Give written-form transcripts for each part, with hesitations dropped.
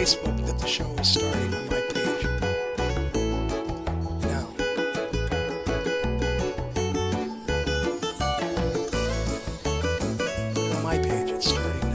Facebook that the show is starting on my page. Now, on my page, it's starting now.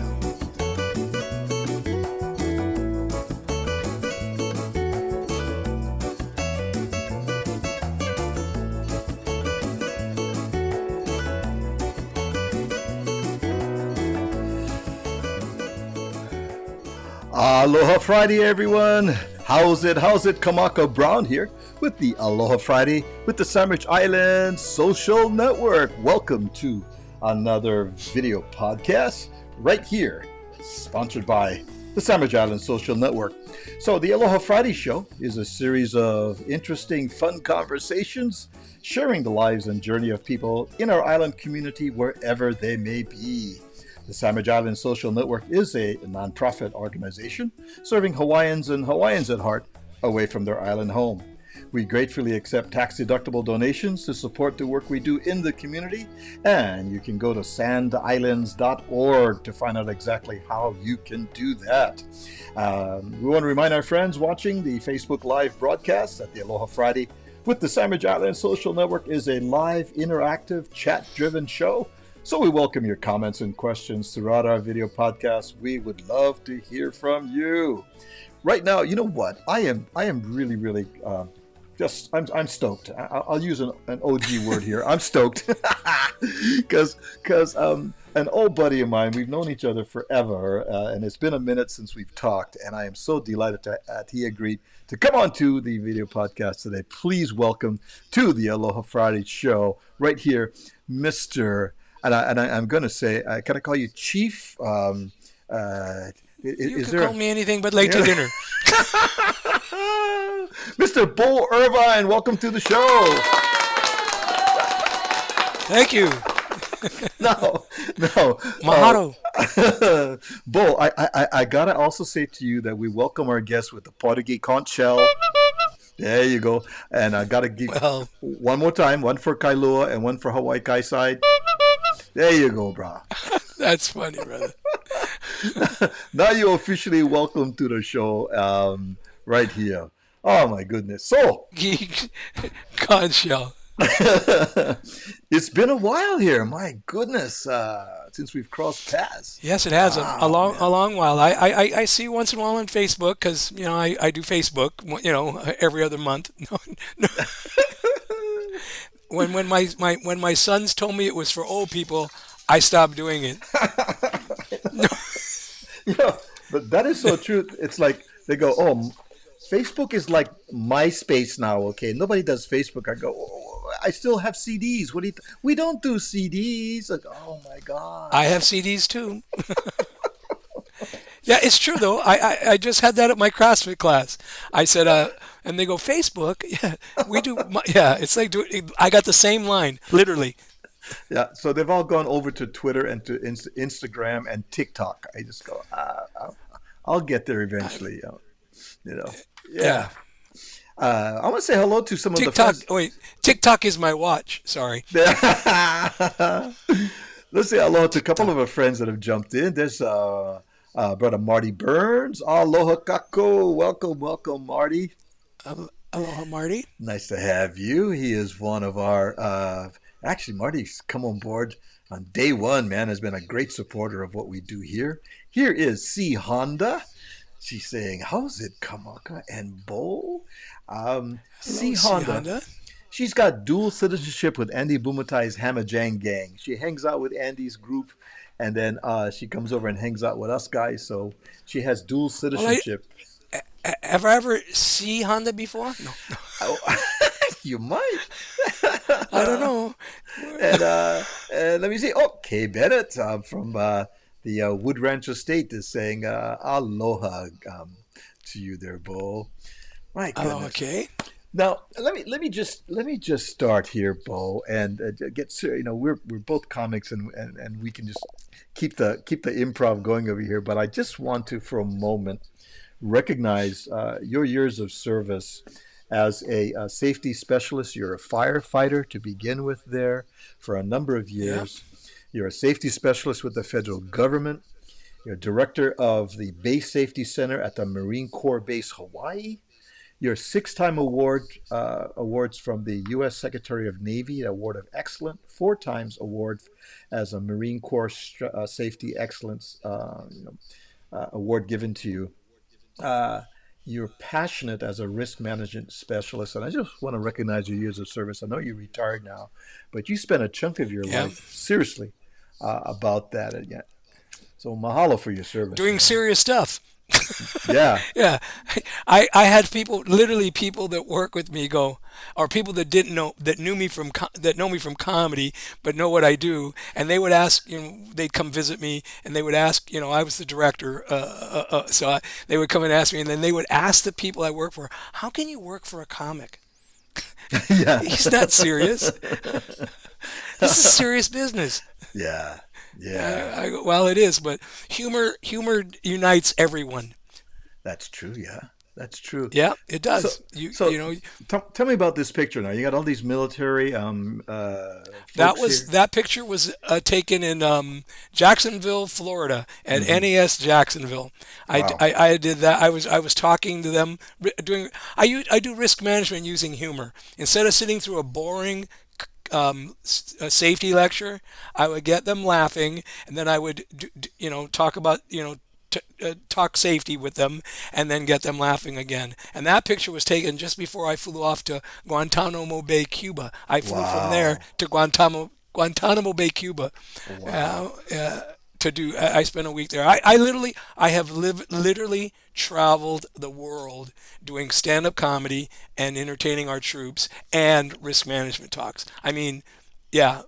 Aloha Friday, everyone. How's it? Kamaka Brown here with the Aloha Friday with the Sandwich Islands Social Network. Welcome to another video podcast right here, sponsored by the Sandwich Islands Social Network. So the Aloha Friday show is a series of interesting, fun conversations, sharing the lives and journey of people in our island community wherever they may be. The Sandwich Islands Social Network is a nonprofit organization serving Hawaiians and Hawaiians at heart away from their island home. We gratefully accept tax-deductible donations to support the work we do in the community, and you can go to sandislands.org to find out exactly how you can do that. We want to remind our friends watching the Facebook Live broadcast that the Aloha Friday with the Sandwich Islands Social Network is a live, interactive, chat-driven show. So we welcome your comments and questions throughout our video podcast. We would love to hear from you. Right now, you know what? I am really I'm stoked. I'll use an OG word here. I'm stoked because an old buddy of mine. We've known each other forever, and it's been a minute since we've talked. And I am so delighted that he agreed to come on to the video podcast today. Please welcome to the Aloha Friday show right here, Mr. And I'm going to say, can I call you Chief? You can call me anything but late to dinner. Mr. Bo Irvine, welcome to the show. Thank you. No. Mahalo. Bo, I got to also say to you that we welcome our guests with the Portuguese conch shell. There you go. And I got to give one more time, one for Kailua and one for Hawaii Kai side. There you go, brah. That's funny, brother. Now you're officially welcome to the show right here. Oh, my goodness. So, Geek conch shell. It's been a while here. My goodness, since we've crossed paths. Yes, it has a long while. I see you once in a while on Facebook because I do Facebook every other month. No. When my sons told me it was for old people, I stopped doing it. Yeah, but that is so true. It's like they go, "Oh, Facebook is like MySpace now." Okay, nobody does Facebook. I go, "Oh, I still have CDs. What do you? We don't do CDs." Like, oh my god. I have CDs too. Yeah, it's true though. I just had that at my CrossFit class. I said, and they go, Facebook? Yeah, we do. Yeah, it's like I got the same line, literally. Yeah, so they've all gone over to Twitter and to Instagram and TikTok. I just go, I'll get there eventually. Yeah. I want to say hello to some of the friends. Wait, TikTok is my watch. Sorry. Let's say hello to a couple of our friends that have jumped in. There's Brother Marty Burns. Aloha kako. Welcome, Marty. Aloha, Marty. Nice to have you. He is one of our... actually, Marty's come on board on day one, man. Has been a great supporter of what we do here. Here is C. Honda. She's saying, how's it, Kamaka and Bo? C. Honda. She's got dual citizenship with Andy Bumatai's Hamajang gang. She hangs out with Andy's group, and then she comes over and hangs out with us guys. So she has dual citizenship. Have I ever seen Honda before? No. You might. I don't know. And let me see. Oh, Kay Bennett from the Wood Ranch Estate is saying aloha to you there, Bo. My goodness. Oh, okay. Now let me just start here, Bo, and get we're both comics and we can just keep the improv going over here. But I just want to for a moment recognize your years of service as a safety specialist. You're a firefighter to begin with there for a number of years. Yep. You're a safety specialist with the federal government. You're director of the Base Safety Center at the Marine Corps Base Hawaii. Your six-time awards from the U.S. Secretary of Navy, Award of Excellence, four times award as a Marine Corps Safety Excellence award given to you. Uh, you're passionate as a risk management specialist, and I just want to recognize your years of service. I know you're retired now, but you spent a chunk of your Yeah. life seriously about that. And yet, so mahalo for your service, Doing man. serious stuff. Yeah, Yeah. I had people, literally people that work with me go, or people that didn't know, that knew me from, that know me from comedy, but know what I do. And they would ask, they'd come visit me and they would ask, I was the director. They would come and ask me, and then they would ask the people I work for, how can you work for a comic? yeah, He's not serious. This is serious business. yeah, yeah. Well, it is, but humor unites everyone. That's true. Yeah, that's true. Yeah, it So, does. so tell me about this picture now. You got all these military folks here. That picture was taken in Jacksonville, Florida, at Hmm. NAS Jacksonville. Wow. I did that. I was talking to them, doing. I do risk management using humor instead of sitting through a boring a safety lecture. I would get them laughing, and then I would talk about talk safety with them, and then get them laughing again. And that picture was taken just before I flew off to Guantanamo Bay, Cuba. I flew from there Wow. to Guantanamo Bay, Cuba, uh, Wow. uh, to do. I spent a week there. I have literally traveled the world doing stand-up comedy and entertaining our troops and risk management talks. I mean, yeah,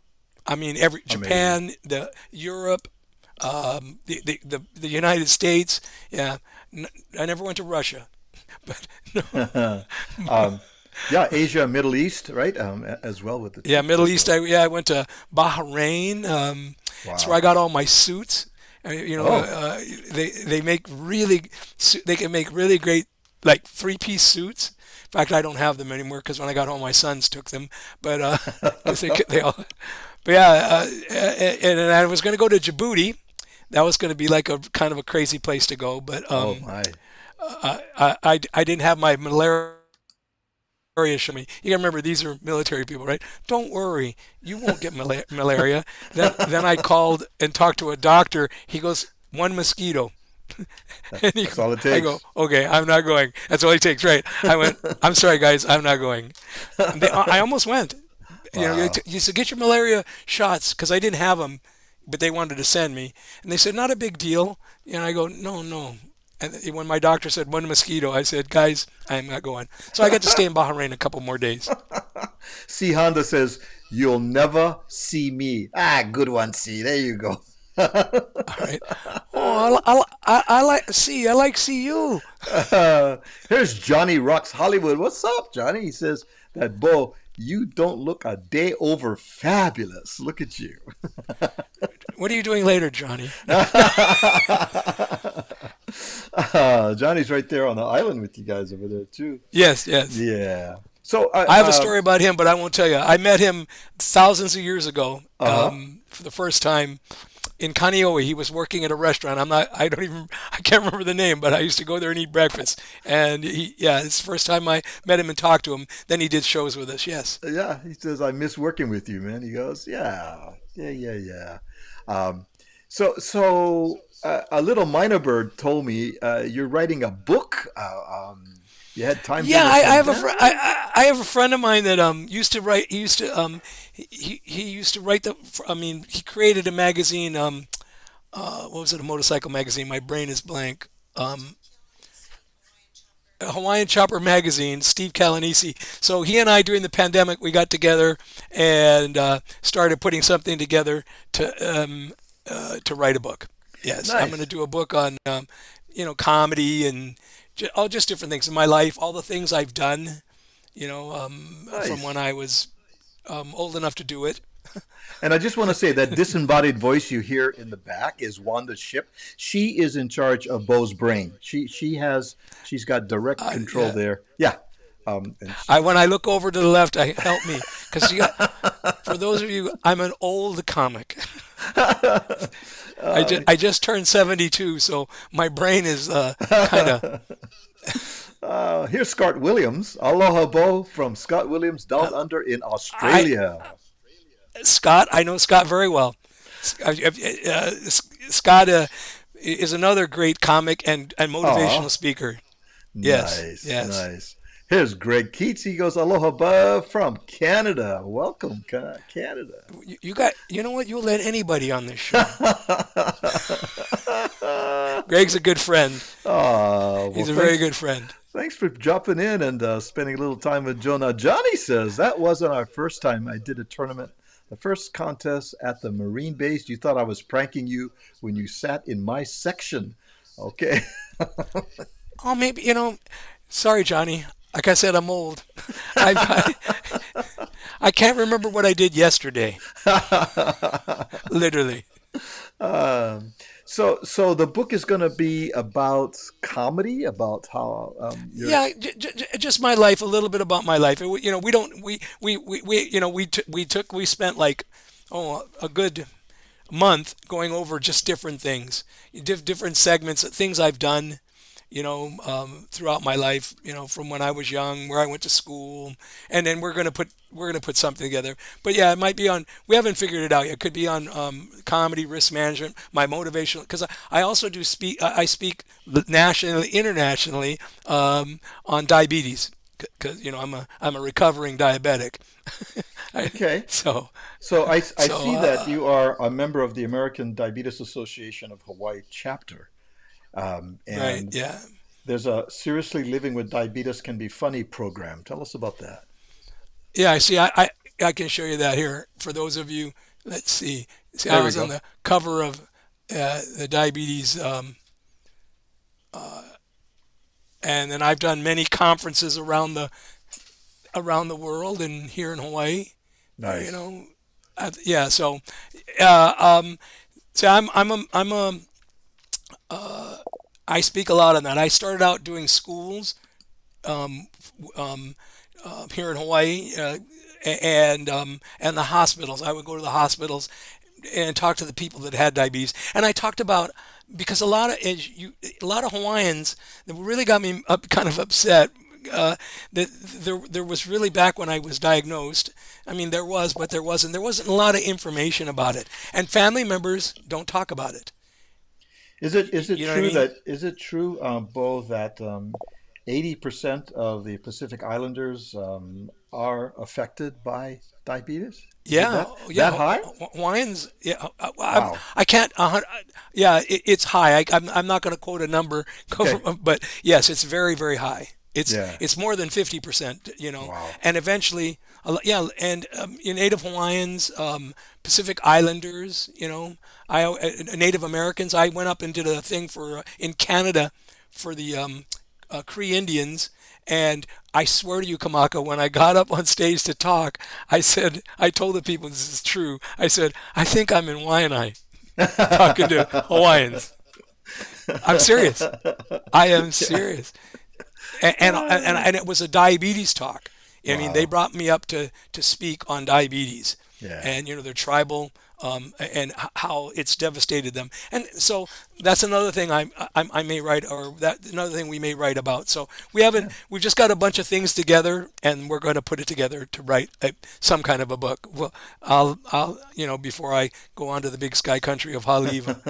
I mean every Amazing. Japan, the Europe, the United States. Yeah, I never went to Russia, but no. um, yeah, Asia, Middle East, right? As well with the Yeah, troops Middle as East. well. I went to Bahrain. That's where I Wow. got all my suits. Oh, They make they can make really great like three-piece suits. In fact, I don't have them anymore because when I got home, my sons took them. But 'cause they all. But yeah, and I was going to go to Djibouti. That was going to be like a kind of a crazy place to go, but oh my. I didn't have my malaria show me. You gotta remember these are military people, right? Don't worry, you won't get malaria. Then I called and talked to a doctor. He goes, one mosquito. And That's all it I go, takes. okay, I'm not going. That's all he takes, right? I went, I'm sorry, guys, I'm not going. I almost went. Wow. You said, get your malaria shots because I didn't have them, but they wanted to send me. And they said, not a big deal. I go, no, no. And when my doctor said one mosquito, I said, guys, I'm not going. So I got to stay in Bahrain a couple more days. C Honda says, "You'll never see me." Ah, good one, C. There you go. All right. Oh, I like see you. Here's Johnny Rocks Hollywood. What's up, Johnny? He says that, Bo, you don't look a day over fabulous. Look at you. What are you doing later, Johnny? Johnny's right there on the island with you guys over there too. Yes, yes. Yeah. So, I have a story about him, but I won't tell you. I met him thousands of years ago uh-huh. for the first time in Kaneohe. He was working at a restaurant. I can't remember the name, but I used to go there and eat breakfast. And it's the first time I met him and talked to him. Then he did shows with us. Yes. Yeah, he says, I miss working with you, man. He goes, yeah, yeah, yeah, yeah. Um, a little minor bird told me you're writing a book. You had time Yeah, during the I have a pandemic? I have a friend of mine that used to write. He used to he used to write I mean, he created a magazine. What was it? A motorcycle magazine. My brain is blank. Um, a Hawaiian Chopper magazine. Steve Calanese. So he and I during the pandemic we got together and started putting something together to write a book. Yes, I'm going to Nice. do a book on comedy and all just different things in my life, all the things I've done, from when Nice. I was old enough to do it. And I just want to say that disembodied voice you hear in the back is Wanda Ship. She is in charge of Bo's brain. She's got direct control Yeah, there. Yeah. And I when I look over to the left, I help me because for those of you, I'm an old comic. uh, I just turned 72, so my brain is kind of here's Scott Williams. Aloha Bo from Scott Williams down uh, under in I Australia. Scott. I know Scott very well. Scott is another great comic and motivational Aw, speaker. Yes, nice, yes. nice. Here's Greg Keats. He goes, Aloha Bo from Canada. Welcome, Canada. You got, you know what? You'll let anybody on this show. Greg's a good friend. Oh, well, He's a very thanks. good friend. Thanks for jumping in and spending a little time with Jonah. Johnny says that wasn't our first time I did a tournament. The first contest at the Marine base. You thought I was pranking you when you sat in my section. Okay. Oh, maybe, sorry, Johnny. Like I said, I'm old. I can't remember what I did yesterday, literally. um, so the book is going to be about comedy, about how you're. Yeah, just my life, a little bit about my life. We don't, we spent like, a good month going over just different things, different segments, things I've done, throughout my life, from when I was young, where I went to school, and then we're gonna put something together. But yeah, it might be on. We haven't figured it out yet. It could be on comedy, risk management, my motivational. Because I also do speak. I speak nationally, internationally, on diabetes. Because I'm a recovering diabetic. I, Okay. so So I so see that you are a member of the American Diabetes Association of Hawaii chapter. right, And yeah. there's a Seriously Living with Diabetes Can Be Funny program. Tell us about that. Yeah, I see. I can show you that here for those of you. Let's see. See, I There we was on go. the cover of the diabetes, and then I've done many conferences around the world and here in Hawaii. You Nice. know, yeah. So, uh, um, see, I speak a lot on that. I started out doing schools um, um, here in Hawaii, and the hospitals. I would go to the hospitals and talk to the people that had diabetes. And I talked about because a lot of Hawaiians that really got me kind of upset. That there was really back when I was diagnosed. I mean, there was, but there wasn't a lot of information about it, and family members don't talk about it. Is it You know what I true mean? Bo, that 80% of the Pacific Islanders are affected by diabetes? Is it Yeah, that yeah, high? Hawaiians. Yeah, Wow. I can't. Yeah, it's high. I'm not going to quote a number, Okay. but yes, it's very, very high. It's Yeah. it's more than 50%. Wow. And eventually, yeah, and Native Hawaiians, Pacific Islanders. Native Americans. I went up and did a thing for in Canada for the Cree Indians. And I swear to you, Kamaka, when I got up on stage to talk, I told the people this is true. I said, I think I'm in Waianae talking to Hawaiians. I'm serious. I am Yeah. serious. And it was a diabetes talk. I mean, they Wow. brought me up to speak on diabetes, Yeah. and their tribal, and how it's devastated them. And so that's another thing I may write, or that another thing we may write about. So Yeah. we've just got a bunch of things together, and we're going to put it together to write some kind of a book. Well, before I go on to the big sky country of Haleiwa.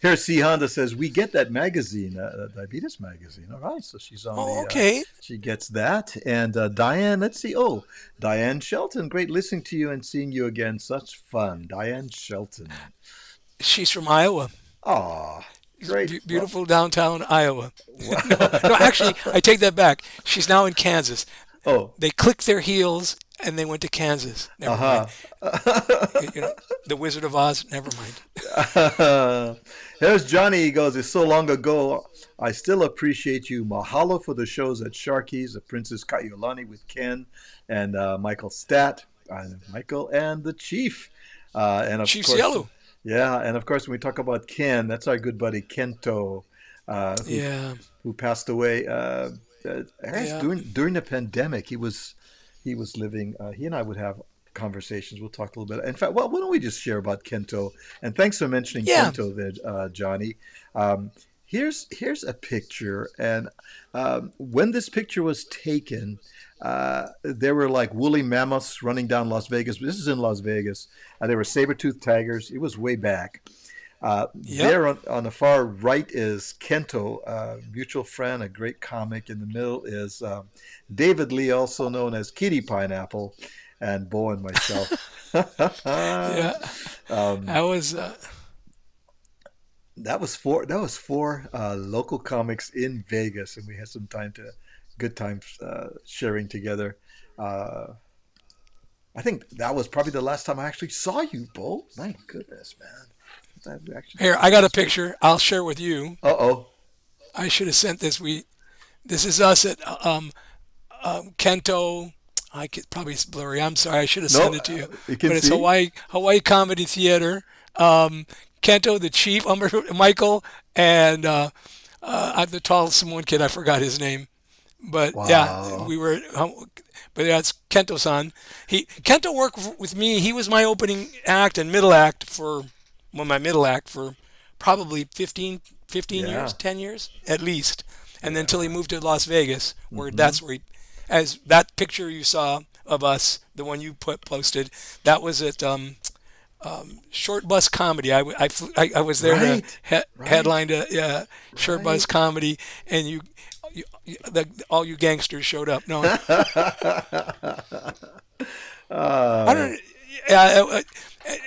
Here, C Honda says we get that magazine, diabetes magazine. All right, so she's on Oh, the. okay. She gets that, and Diane. Let's see. Oh, Diane Shelton. Great listening to you and seeing you again. Such fun, Diane Shelton. She's from Iowa. Ah, great. Well, Beautiful downtown Iowa. No, no, wow. actually, I take that back. She's now in Kansas. Oh, They clicked their heels and they went to Kansas. Never mind. uh-huh. The Wizard of Oz. Never mind. Here's Johnny. He goes, it's so long ago. I still appreciate you. Mahalo for the shows at Sharky's, the Princess Kaiulani with Ken and Michael Stat, Michael and the Chief. And of Chief course, Cielo. yeah, and of course, when we talk about Ken, that's our good buddy Kento, uh, who Yeah. who passed away. I guess Yeah. during the pandemic, he was living. He and I would have conversations. We'll talk a little bit. In fact, well, why don't we just share about Kento? And thanks for mentioning Yeah. Kento there, Johnny. Um, here's a picture, and when this picture was taken, there were like woolly mammoths running down Las Vegas. This is in Las Vegas. There were saber-toothed tigers. It was way back. Yep. There on the far right is Kento, a mutual friend, a great comic. In the middle is David Lee, also known as Kitty Pineapple, and Bo and myself. Yeah. um, That was that was four local comics in Vegas, and we had some good times sharing together. Uh, I think that was probably the last time I actually saw you, Bo. My goodness, man. That actually here. I got a picture. I'll share with you. Uh-oh. I should have sent this. This is us at Kento. I could probably it's blurry. I'm sorry. I should have No, sent it to you. you can But it's see. Hawaii Comedy Theater. Kento, the chief, Michael, and the tall Samoan kid. I forgot his name. But yeah, Wow. we were. But yeah, it's Kento-san. Kento worked with me. He was my opening act and middle act for my middle act for probably 15 years, Yeah. 10 years at least. And then until he Yeah. moved to Las Vegas, where Hmm. that's where he, as that picture you saw of us, the one you posted, that was at Short Bus Comedy. I was there to Right. headline Right. to yeah, Short Bus Right. Comedy, and all you gangsters showed up. No, I uh, don't. Yeah,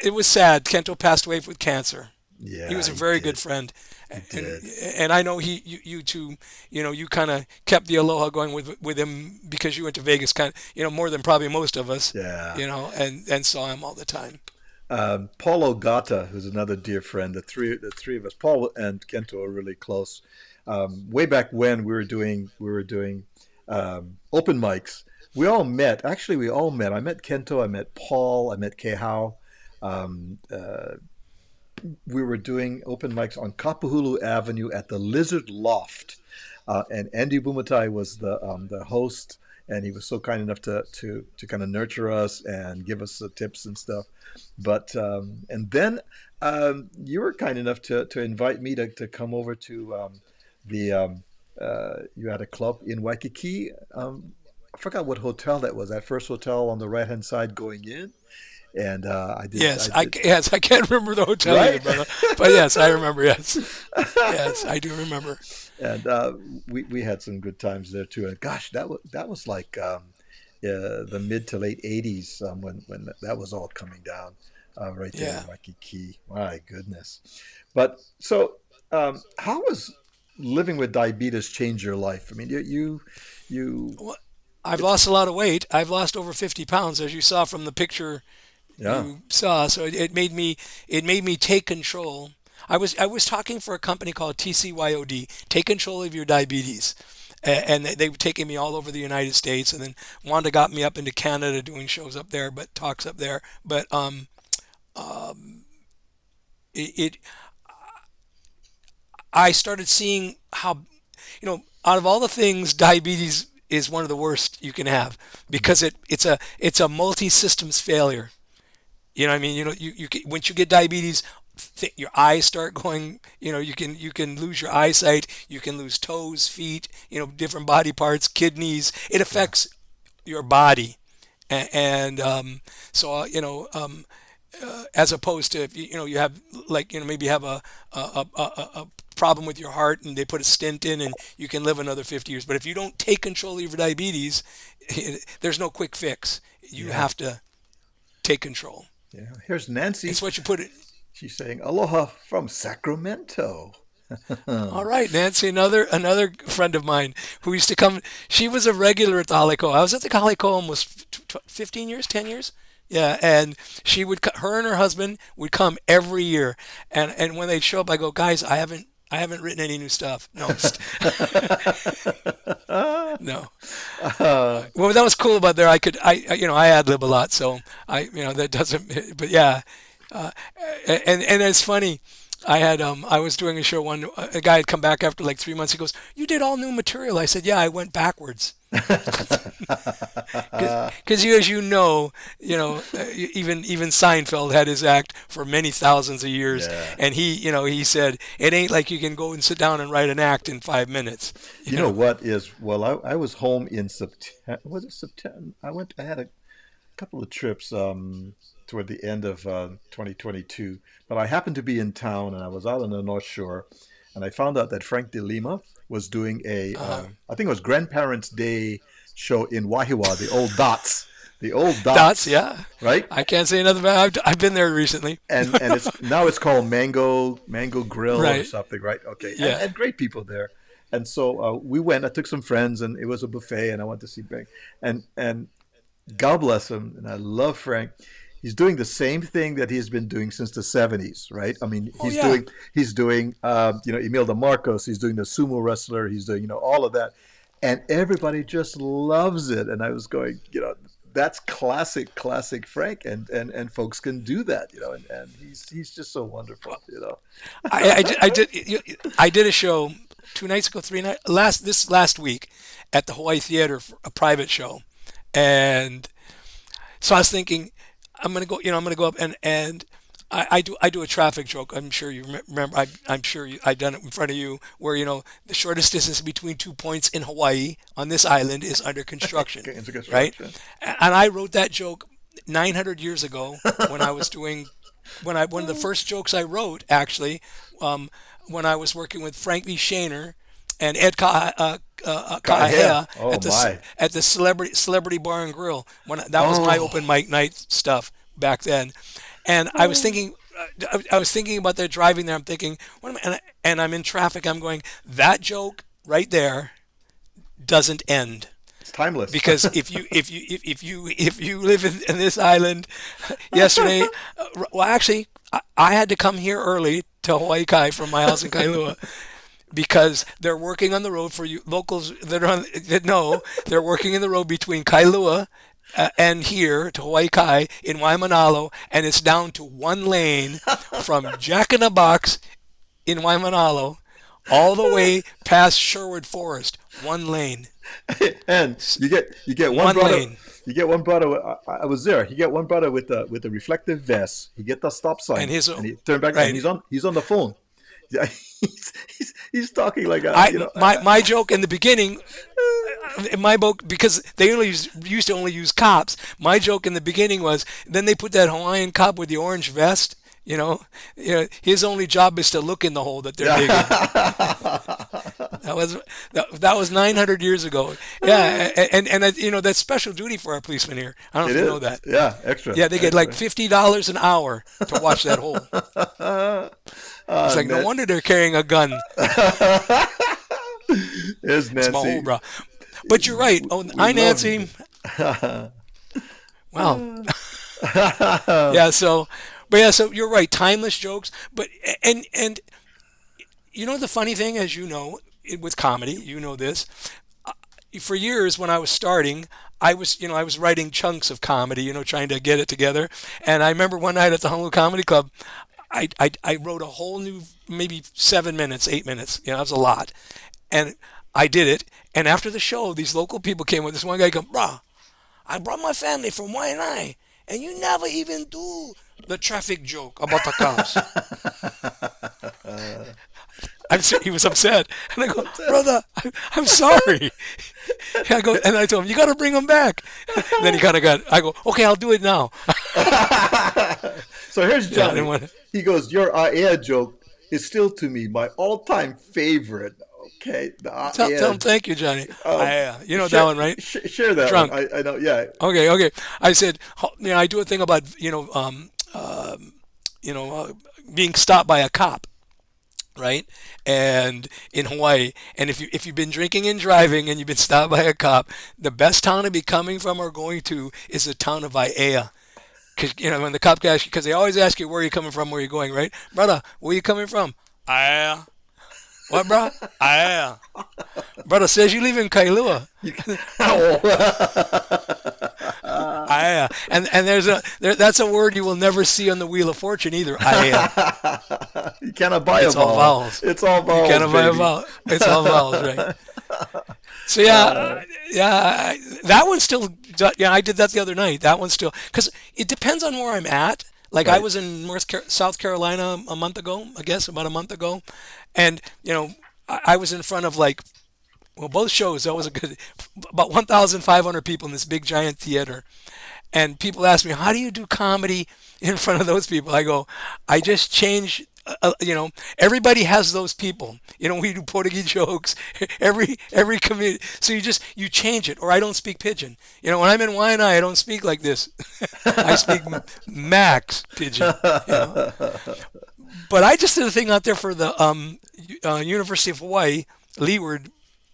it was sad. Kento passed away with cancer. He yeah, was a he very good did. friend, He and did. and I know you two, you kind of kept the Aloha going with him because you went to Vegas, kind of, more than probably most of us, Yeah. and saw him all the time. Paul Ogata, who's another dear friend, the three of us, Paul and Kento are really close. Way back when we were doing open mics, we all met. Actually, we all met. I met Kento, I met Paul, I met Kehao. Um, uh, we were doing open mics on Kapahulu Avenue at the Lizard Loft, and Andy Bumatai was the host, and he was so kind enough to kind of nurture us and give us tips and stuff. But and then you were kind enough to invite me to come over to the you had a club in Waikiki. I forgot what hotel that was. That first hotel on the right hand side going in, and I did Yes, I can't remember the hotel either, right. brother. But yes, I remember. Yes, yes, I do remember. And we had some good times there too. And gosh, that was like the mid to late '80s when that was all coming down right there Yeah. in Waikiki. My goodness. But so, how has living with diabetes changed your life? I mean, you Well, I've lost a lot of weight. I've lost over 50 pounds, as you saw from the picture yeah, you saw. So it made me take control. I was talking for a company called TCYOD, Take Control of Your Diabetes. And they were taking me all over the United States, and then Wanda got me up into Canada doing shows up there, but talks up there. But it I started seeing how, out of all the things, diabetes is one of the worst you can have because it's a multi-systems failure. You know what I mean? Once you get diabetes, your eyes start going. You can lose your eyesight. You can lose toes, feet. Different body parts, kidneys. It yeah, affects your body, and so as opposed to if you have like maybe you have a problem with your heart and they put a stent in and you can live another 50 years. But if you don't take control of your diabetes, there's no quick fix. You yeah, have to take control. yeah. Here's Nancy. It's what you put it. She's saying aloha from Sacramento. All right, Nancy, another friend of mine who used to come. She was a regular at the Halico. I was at the Halico almost 15 years, 10 years. Yeah, and her and her husband would come every year. And when they'd show up, I go, guys, I haven't written any new stuff. No, no. Well, that was cool about there. I ad lib a lot, so that doesn't. But yeah, uh, and it's funny. I was doing a show one. A guy had come back after like 3 months. He goes, "You did all new material." I said, "Yeah, I went backwards." Because you, as even Seinfeld had his act for many thousands of years, Yeah. and he said it ain't like you can go and sit down and write an act in 5 minutes. You You know know, what is, well, I was home in September. Was it September? I had a couple of trips toward the end of 2022, but I happened to be in town and I was out on the North Shore, and I found out that Frank De Lima was doing I think it was Grandparents' Day show in Wahiwa, the old dots. dots, Yeah, right? I can't say another about. I've been there recently. And it's called Mango Grill or Right. something, right? Okay, Yeah. and great people there. And so we went. I took some friends, and it was a buffet, and I went to see Frank. And God bless him, and I love Frank. He's doing the same thing that he's been doing since the '70s, right? I mean, Oh yeah. he's doing Emil DeMarcos. He's doing the sumo wrestler. He's doing all of that, and everybody just loves it. And I was going, that's classic Frank, and folks can do that, and he's just so wonderful. I did a show 2 nights ago, 3 nights last week at the Hawaii Theater for a private show, and so I was thinking I'm gonna go up and I do a traffic joke. I'm sure you remember. I'm sure I've done it in front of you, where the shortest distance between 2 points in Hawaii on this island is under construction, Into right? construction. And I wrote that joke 900 years ago when I was doing one of the first jokes I wrote actually, um, when I was working with Frank V. Shaner and Ed Kahea. Kahea Oh my. at the Celebrity Bar and Grill. That was my Oh. open mic night stuff back then, and I was thinking about that driving there. I'm thinking, what am I, and I'm in traffic. I'm going, that joke right there doesn't end. It's timeless. Because if you live in this island, yesterday, well, actually, I had to come here early to Hawaii Kai from my house in Kailua because they're working on the road for you locals that know they're working in the road between Kailua and here to Hawaii Kai in Waimanalo, and it's down to one lane from Jack in the Box in Waimanalo all the way past Sherwood Forest. One lane. And you get one One brother. lane. You get one brother. I was there. You get one brother with the reflective vest. He get the stop And sign, his and he turn back, and right. he's on the phone. Yeah, he's talking like My joke in the beginning, in my book, because they used to only use cops. My joke in the beginning was, then they put that Hawaiian cop with the orange vest. His only job is to look in the hole that they're digging. That was 900 years ago. Yeah, and that's special duty for our policemen here. I don't know it if you is. know that. Yeah, extra, Yeah, they get like extra. $50 an hour to watch that hole. It's like no Net wonder they're carrying a gun. is It's my whole Nancy. bro. But you're right. Oh, We hi love you. Nancy. Wow. Yeah. So you're right. Timeless jokes. But and the funny thing, as you know, with comedy, you know this. For years when I was starting, I was writing chunks of comedy, trying to get it together. And I remember one night at the Honolulu Comedy Club, I wrote a whole new maybe 7 minutes, 8 minutes. That was a lot, and I did it. And after the show, these local people came with this one guy. Go, bruh, I brought my family from Waianae, and you never even do the traffic joke about the cops. He was upset, and I go, brother, I'm sorry. And I told him, you got to bring him back. Then he kind of got. I go, okay, I'll do it now. So here's Yeah, I didn't Johnny. want to. He goes, "Your air joke is still to me my all-time favorite." Okay, the Tell air. him thank you, Johnny. Um, You know that share, one, right? share that one. Drunk. I know. Yeah. Okay. I said, I do a thing about being stopped by a cop, right? And in Hawaii, and if you've been drinking and driving and you've been stopped by a cop, the best town to be coming from or going to is the town of Aiea. Because when the cop asks you, because they always ask you where you're coming from, where you're going, right, brother? Where you coming from? Aiea. What, bro? Ah, brother says you live in Kailua. You, oh. Ah, and that's a word you will never see on the Wheel of Fortune either. Ah, You cannot buy a it's all vowel. vowels. It's all You vowels, can't buy a baby. vowel. It's all vowels, right? So Uh, that one still. Yeah, I did that the other night. That one still because it depends on where I'm at. Like I right. was in South Carolina a month ago, I guess about a month ago, and I was in front of like well both shows. That was a good about 1,500 people in this big giant theater, and people ask me, how do you do comedy in front of those people? I go, I just change. Everybody has those people. We do Portuguese jokes. Every comedian. So you change it. Or I don't speak pidgin. When I'm in Waianae, I don't speak like this. I speak max pidgin. You know. But I just did a thing out there for the University of Hawaii Leeward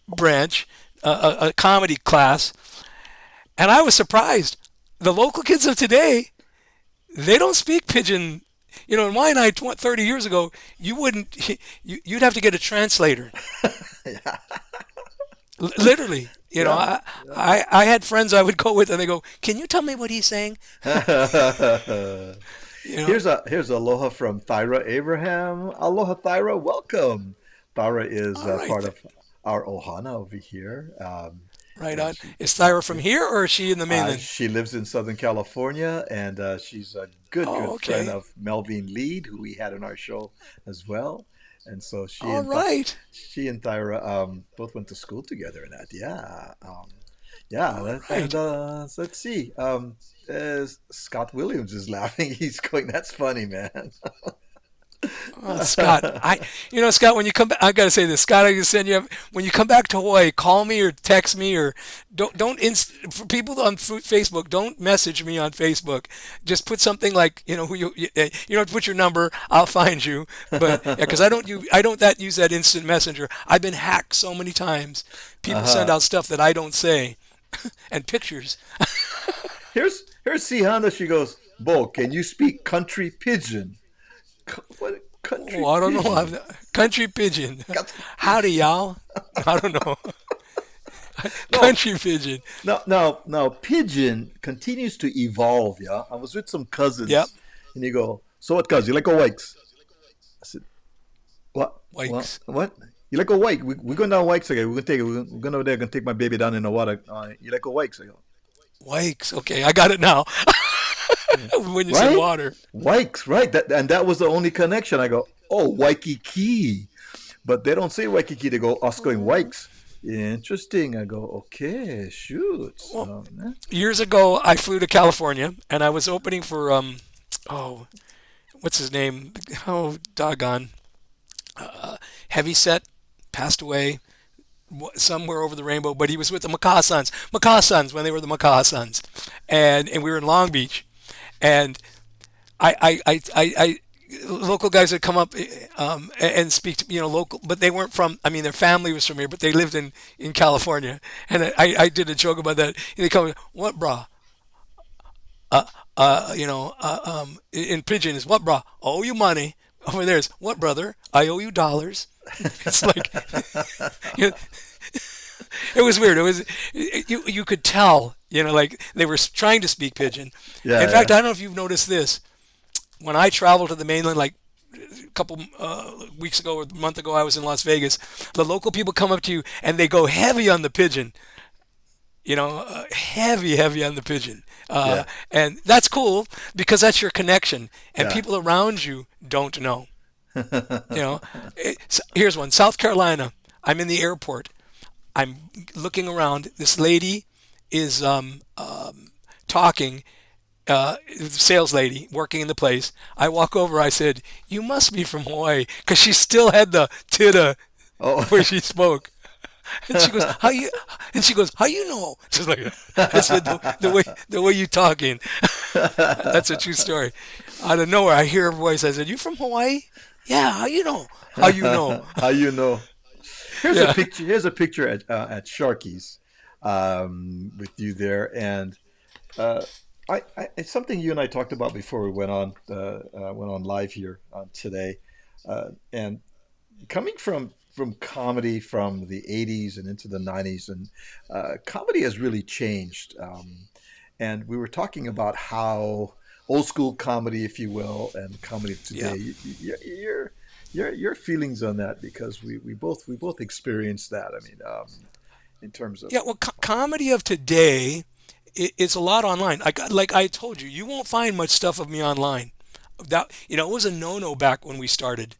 branch, a comedy class, and I was surprised. The local kids of today, they don't speak pidgin. In Waianae 30 years ago, you wouldn't, you'd have to get a translator. Yeah. Literally. Yeah. I had friends I would go with and they go, can you tell me what he's saying? Yeah. You know, Here's aloha from Thyra Abraham. Aloha, Thyra. Welcome. Thyra is all right, part of our ohana over here. right And on. Is Thyra from here or is she in the mainland? she lives in Southern California, and she's a good, Oh, good friend okay. of Melvin Lead, who we had on our show as well. And so All right. she and Thyra both went to school together. And that, yeah, yeah. All right. So let's see. Scott Williams is laughing. He's going, "That's funny, man." Scott, Scott, when you come back, I gotta say this, Scott, I can send you when you come back to Hawaii, call me or text me or for people on Facebook, don't message me on Facebook. Just put something like who you don't have to put your number. I'll find you, but yeah, because I don't use that instant messenger. I've been hacked so many times. People send Uh-huh. out stuff that I don't say and pictures. Here's Sihana. She goes, "Bo, can you speak country pigeon?" What country Oh, I don't know. pigeon? Country pigeon. Country Howdy, pigeon. y'all. I don't know. No, Country pigeon. now, pigeon continues to evolve. Yeah, I was with some Yep. cousins, and you go, "So what, cuz? You like Wakes?" I said, "What? What? Wakes. What? You like a wake? We're going down Wakes again. We're gonna take it. We're going over there. Gonna take my baby down in the water. You like a Wakes?" I go, Wakes. Okay, I got it now. "Yeah." When you said Right? water. Wakes, right? That was the only connection. I go, "Oh, Waikiki," but they don't say Waikiki. They go, "Us going Wakes." Interesting. I go, "Okay, shoot." Well, So, years ago, I flew to California and I was opening for oh, what's his name? Oh, doggone. Heavy set passed away somewhere over the rainbow, but he was with the Macaw Sons. Macaw Sons when they were the Macaw Sons, and we were in Long Beach, and I local guys would come up and speak to local, but they weren't from. I mean, their family was from here, but they lived in California, and I did a joke about that. And they come, what brah? In pidgin is what brah? I owe you money. Over there is what brother? I owe you dollars. It's like you know, it was weird. It was you could tell, like they were trying to speak pidgin. In yeah, fact, yeah. I don't know if you've noticed this. When I traveled to the mainland, like a couple weeks ago or a month ago, I was in Las Vegas. The local people come up to you and they go heavy on the pigeon. Heavy on the pigeon. Yeah, And that's cool because that's your connection, and yeah. people around you don't know. You know, Here's one. South Carolina. I'm in the airport. I'm looking around. This lady is talking. Sales lady working in the place. I walk over. I said, "You must be from Hawaii," because she still had the tita Oh, where she spoke. And she goes, "How you?" And she goes, "How you know?" Just like I said, the way you talking. That's a true story. Out of nowhere, I hear her voice. I said, "You from Hawaii?" "Yeah." "How you know?" "How you know?" how you know? Here's a Yeah. picture. Here's a picture at Sharky's with you there, and uh, it's something you and I talked about before we went on live here today, and coming from comedy from the 80s and into the 90s, and comedy has really changed. And we were talking about how old school comedy, if you will, and comedy of Yeah. today. Your feelings on that, because we both experienced that. I mean, in terms of Yeah, well, comedy of today is a lot online. Like I told you, you won't find much stuff of me online. That it was a no-no back when we started.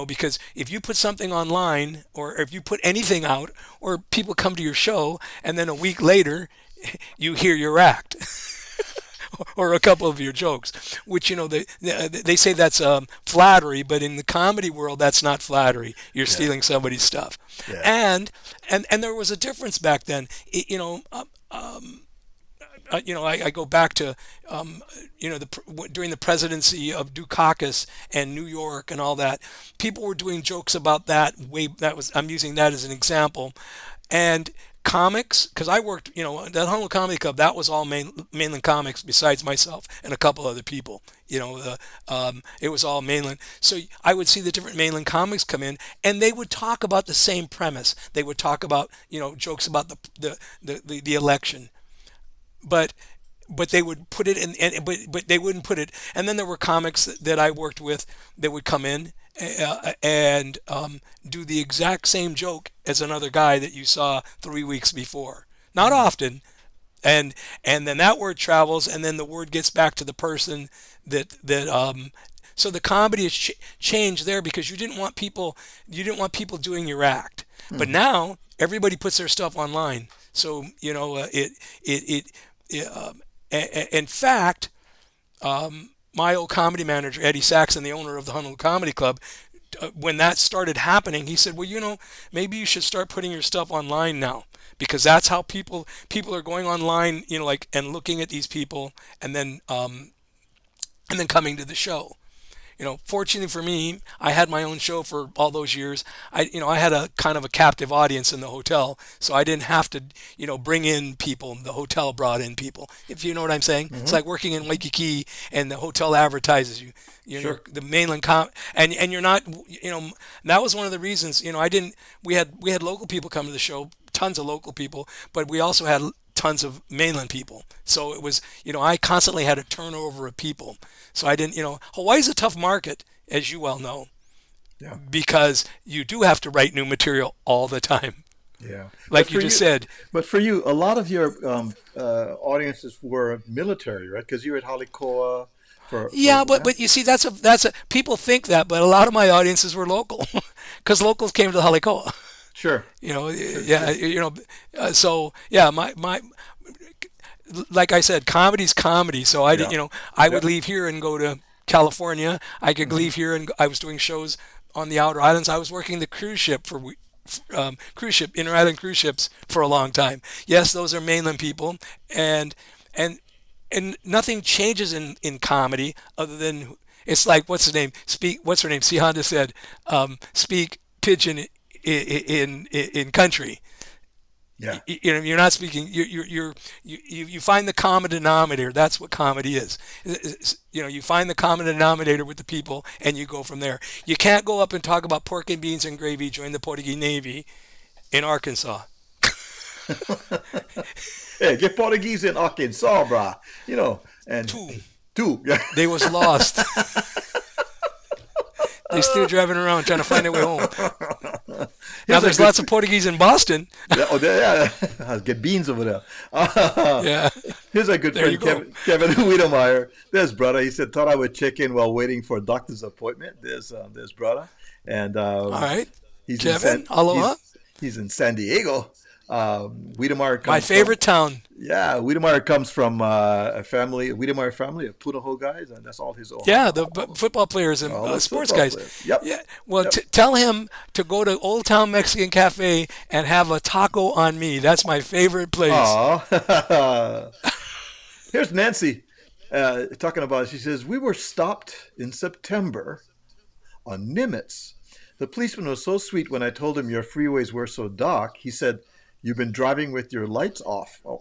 Because if you put something online, or if you put anything out, or people come to your show, and then a week later, you hear your act or a couple of your jokes, which they say that's flattery, but in the comedy world, that's not flattery. You're yeah, stealing somebody's stuff, yeah. and there was a difference back then. I go back to, during the presidency of Dukakis and New York and all that, people were doing jokes about that way. I'm using that as an example, and comics, because I worked, that Honolulu Comedy Club, that was all mainland comics besides myself and a couple other people. It was all mainland. So I would see the different mainland comics come in, and they would talk about the same premise. They would talk about, jokes about the election, but they would put it in, but they wouldn't put it. And then there were comics that I worked with that would come in and do the exact same joke as another guy that you saw 3 weeks before. Not often, and then that word travels, and then the word gets back to the person that. So the comedy has changed there, because you didn't want people doing your act, but now everybody puts their stuff online. So in fact, my old comedy manager, Eddie Saxon, the owner of the Honolulu Comedy Club, when that started happening, he said, "Well, maybe you should start putting your stuff online now, because that's how people are going online, like, and looking at these people, and then coming to the show." Fortunately for me, I had my own show for all those years. I had a kind of a captive audience in the hotel, so I didn't have to, bring in people. The hotel brought in people, if you know what I'm saying. It's Hmm. like working in Waikiki, and the hotel advertises you. Sure. The mainland and you're not, that was one of the reasons. I didn't. We had local people come to the show, tons of local people, but we also had tons of mainland people. So it was, I constantly had a turnover of people. So I didn't, Hawaii's a tough market, as you well know, Yeah. because you do have to write new material all the time. Yeah. But Like you for just you, said. but for you, a lot of your audiences were military, right? Because you were at Halikoa for Yeah, but you see, that's a people think that, but a lot of my audiences were local, because locals came to the Halikoa. sure, sure, Yeah, sure. so yeah, my like I said, comedy's comedy. So I did, Yeah. I would Yep. leave here and go to California. I could Hmm. leave here, and I was doing shows on the outer islands. I was working the cruise ship inter island cruise ships for a long time. Yes, those are mainland people, and and and nothing changes in comedy other than, it's like, what's his name? What's her name? C. Honda said, speak pidgin in country. Yeah. You're not speaking. You find the common denominator. That's what comedy is. You find the common denominator with the people, and you go from there. You can't go up and talk about pork and beans and gravy. Join the Portuguese Navy in Arkansas. Hey, get Portuguese in Arkansas, brah. And Two, two. Yeah. they was lost. They still driving around trying to find their way home. Now Here's a there's good. lots of Portuguese in Boston. Yeah, oh, yeah. Get beans over there. Yeah, Here's our good there you friend go. Kevin Wiedemeyer. There's brother. He said thought I would check in while waiting for a doctor's appointment. There's brother, and All right, he's in Kevin, aloha. he's in San Diego. Wiedemeyer My comes from favorite town. yeah. Wiedemeyer comes from a Wiedemeyer family of Punaho guys, and that's all his Yeah, Ohana. the football players and All those sports football guys. players. Yep. Yeah. Well, Yep. tell him to go to Old Town Mexican Cafe and have a taco on me. That's my favorite place. Aw. Here's Nancy talking about it. She says, "We were stopped in September on Nimitz. The policeman was so sweet when I told him your freeways were so dark. He said, 'You've been driving with your lights off.'" Oh.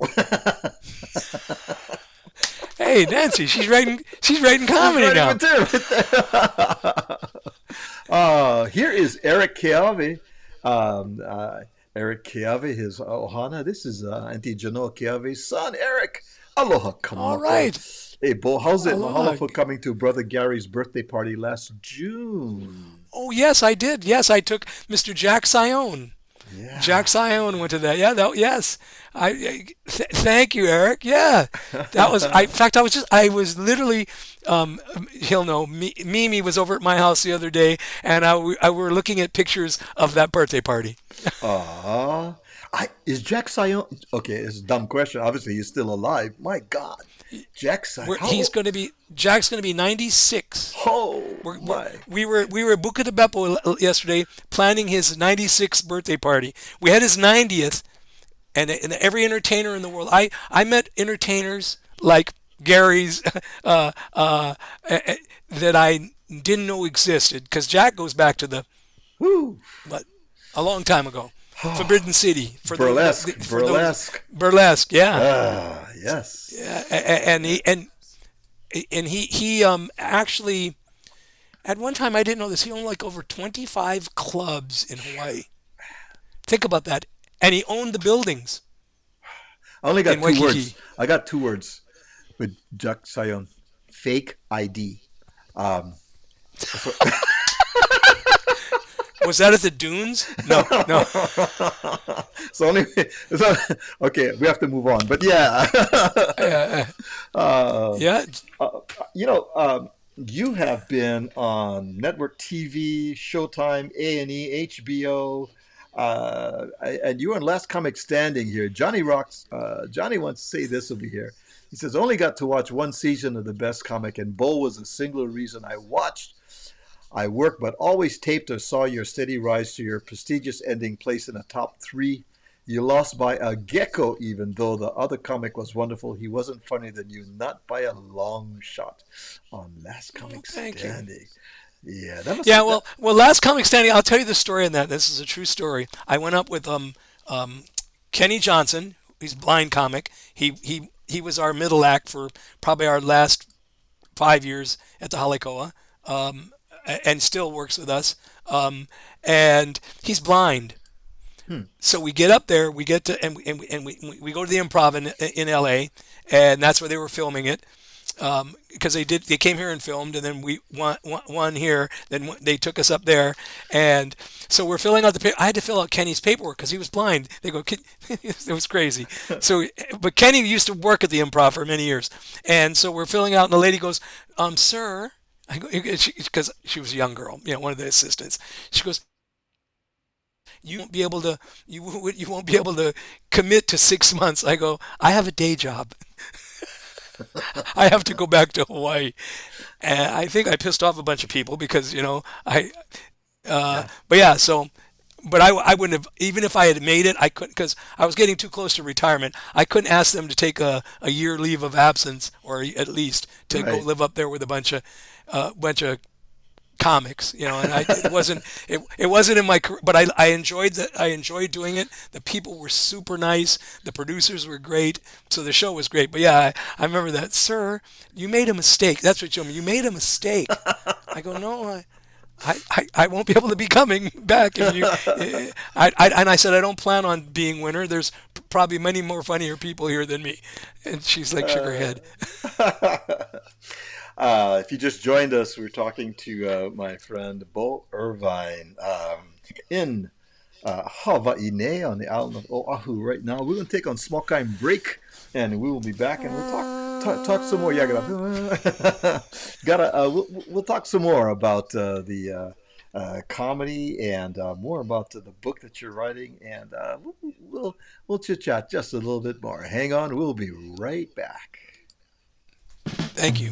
Hey, Nancy, she's writing He's comedy writing now. material right there. Here is Eric Keawe. Um, uh, Eric Keave, his ohana. This is Auntie Janoa Keave's son, Eric. Aloha All kamaka. right. Hey, Bo, how's it? Mahalo Aloha. for coming to Brother Gary's birthday party last June. Oh, yes, I did. Yes, I took Mr. Jack Sione. Jack Yeah. Sione went to that. Yeah, that yes. Thank you, Eric. Yeah, that was. In fact, I was literally. He'll know. Mimi was over at my house the other day, and I were looking at pictures of that birthday party. Uh, is Jack Sion? Okay, it's a dumb question. Obviously, he's still alive. My God, Jack Sion. Where he's going to be. Jack's going to be 96. Oh We're, my. we were at Buca de Beppo yesterday planning his 96th birthday party. We had his 90th, and every entertainer in the world. I met entertainers like Gary's that I didn't know existed because Jack goes back to the Woo. what a long time ago. Forbidden City for Burlesque, for those burlesque. burlesque, yeah, Ah, yes. yeah, and he actually at one time I didn't know this. He owned like over 25 clubs in Hawaii. Think about that, and he owned the buildings I only in got two Waikiki. words. I got two words with Jack Sion. Fake ID. Um, so- Was that at the dunes? No, no. so only so, okay, we have to move on. But yeah, Uh, uh, yeah. uh, you have been on network TV, Showtime, A&E, HBO, and you were on Last Comic Standing here. Johnny Rocks. Johnny wants to say this will be here. He says, "Only got to watch one season of the best comic, and Bo was the singular reason I watched. I worked, but always taped or saw your steady rise to your prestigious ending, placed in the top three. You lost by a gecko, even though the other comic was wonderful. He wasn't funnier than you, not by a long shot." On Last Oh, Comic thank you. Standing. Yeah, that must Yeah, have that. well, last comic standing. I'll tell you the story on that. This is a true story. I went up with Kenny Johnson. He's a blind comic. He was our middle act for probably our last 5 years at the Halikoa, and still works with us. And he's blind. Hmm. So we get up there, we get to, and we go to the Improv in L.A., and that's where they were filming it. Because they came here and filmed, and then we won here. Then they took us up there, and so we're filling out I had to fill out Kenny's paperwork because he was blind. They go, it was crazy. So, but Kenny used to work at the Improv for many years, and so we're filling out, and the lady goes, sir, I go, because she was a young girl, one of the assistants. She goes, you won't be able to, you won't be able to commit to 6 months. I go, I have a day job. I have to go back to Hawaii. And I think I pissed off a bunch of people because, Yeah. but yeah, but I wouldn't have, even if I had made it, I couldn't, because I was getting too close to retirement. I couldn't ask them to take a year leave of absence, or at least to go Right. live up there with a bunch of comics, and it wasn't in my career, but I enjoyed doing it. The people were super nice, the producers were great, so the show was great. But yeah, I remember that, sir, you made a mistake. That's what you told me. You made a mistake. I go, no, I won't be able to be coming back if you. And I said I don't plan on being winner. There's probably many more funnier people here than me, and she's like shook her Uh, head. if you just joined us, we're talking to my friend Bo Irvine in Hawaii on the island of Oahu right now. We're going to take on small time break, and we will be back, and we'll talk some more. Yeah, we'll talk some more about the comedy and more about the book that you're writing, and we'll chit chat just a little bit more. Hang on, we'll be right back. Thank you.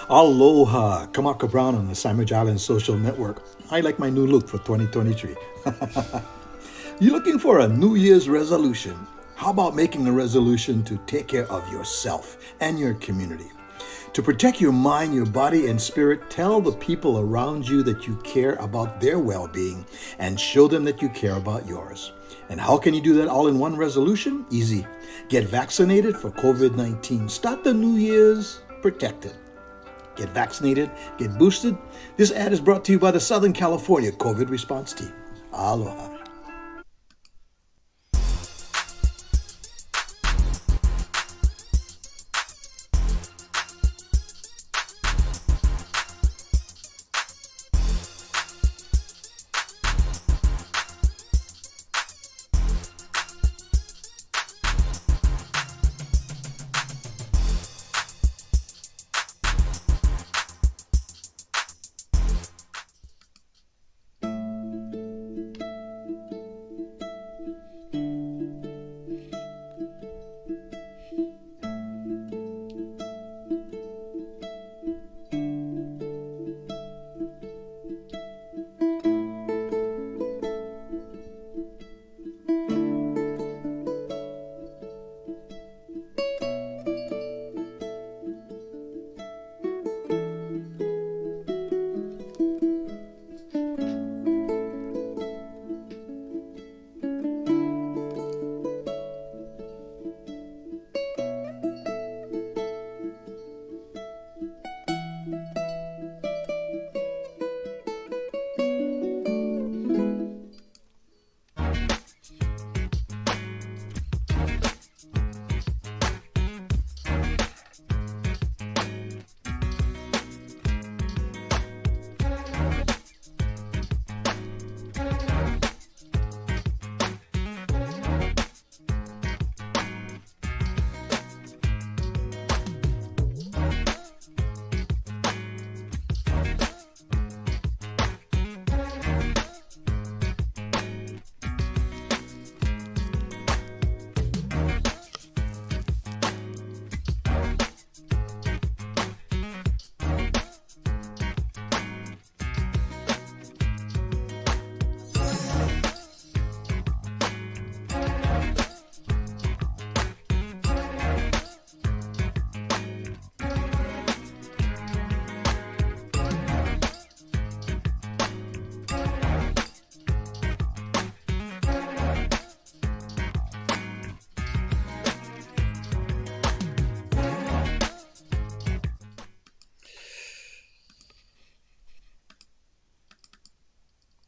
Aloha, Kamaka Brown on the Sandwich Island Social Network. I like my new look for 2023. You looking for a New Year's resolution? How about making a resolution to take care of yourself and your community? To protect your mind, your body, and spirit, tell the people around you that you care about their well being and show them that you care about yours. And how can you do that all in one resolution? Easy. Get vaccinated for COVID 19. Start the New Year's protected. Get vaccinated, get boosted. This ad is brought to you by the Southern California COVID Response Team. Aloha.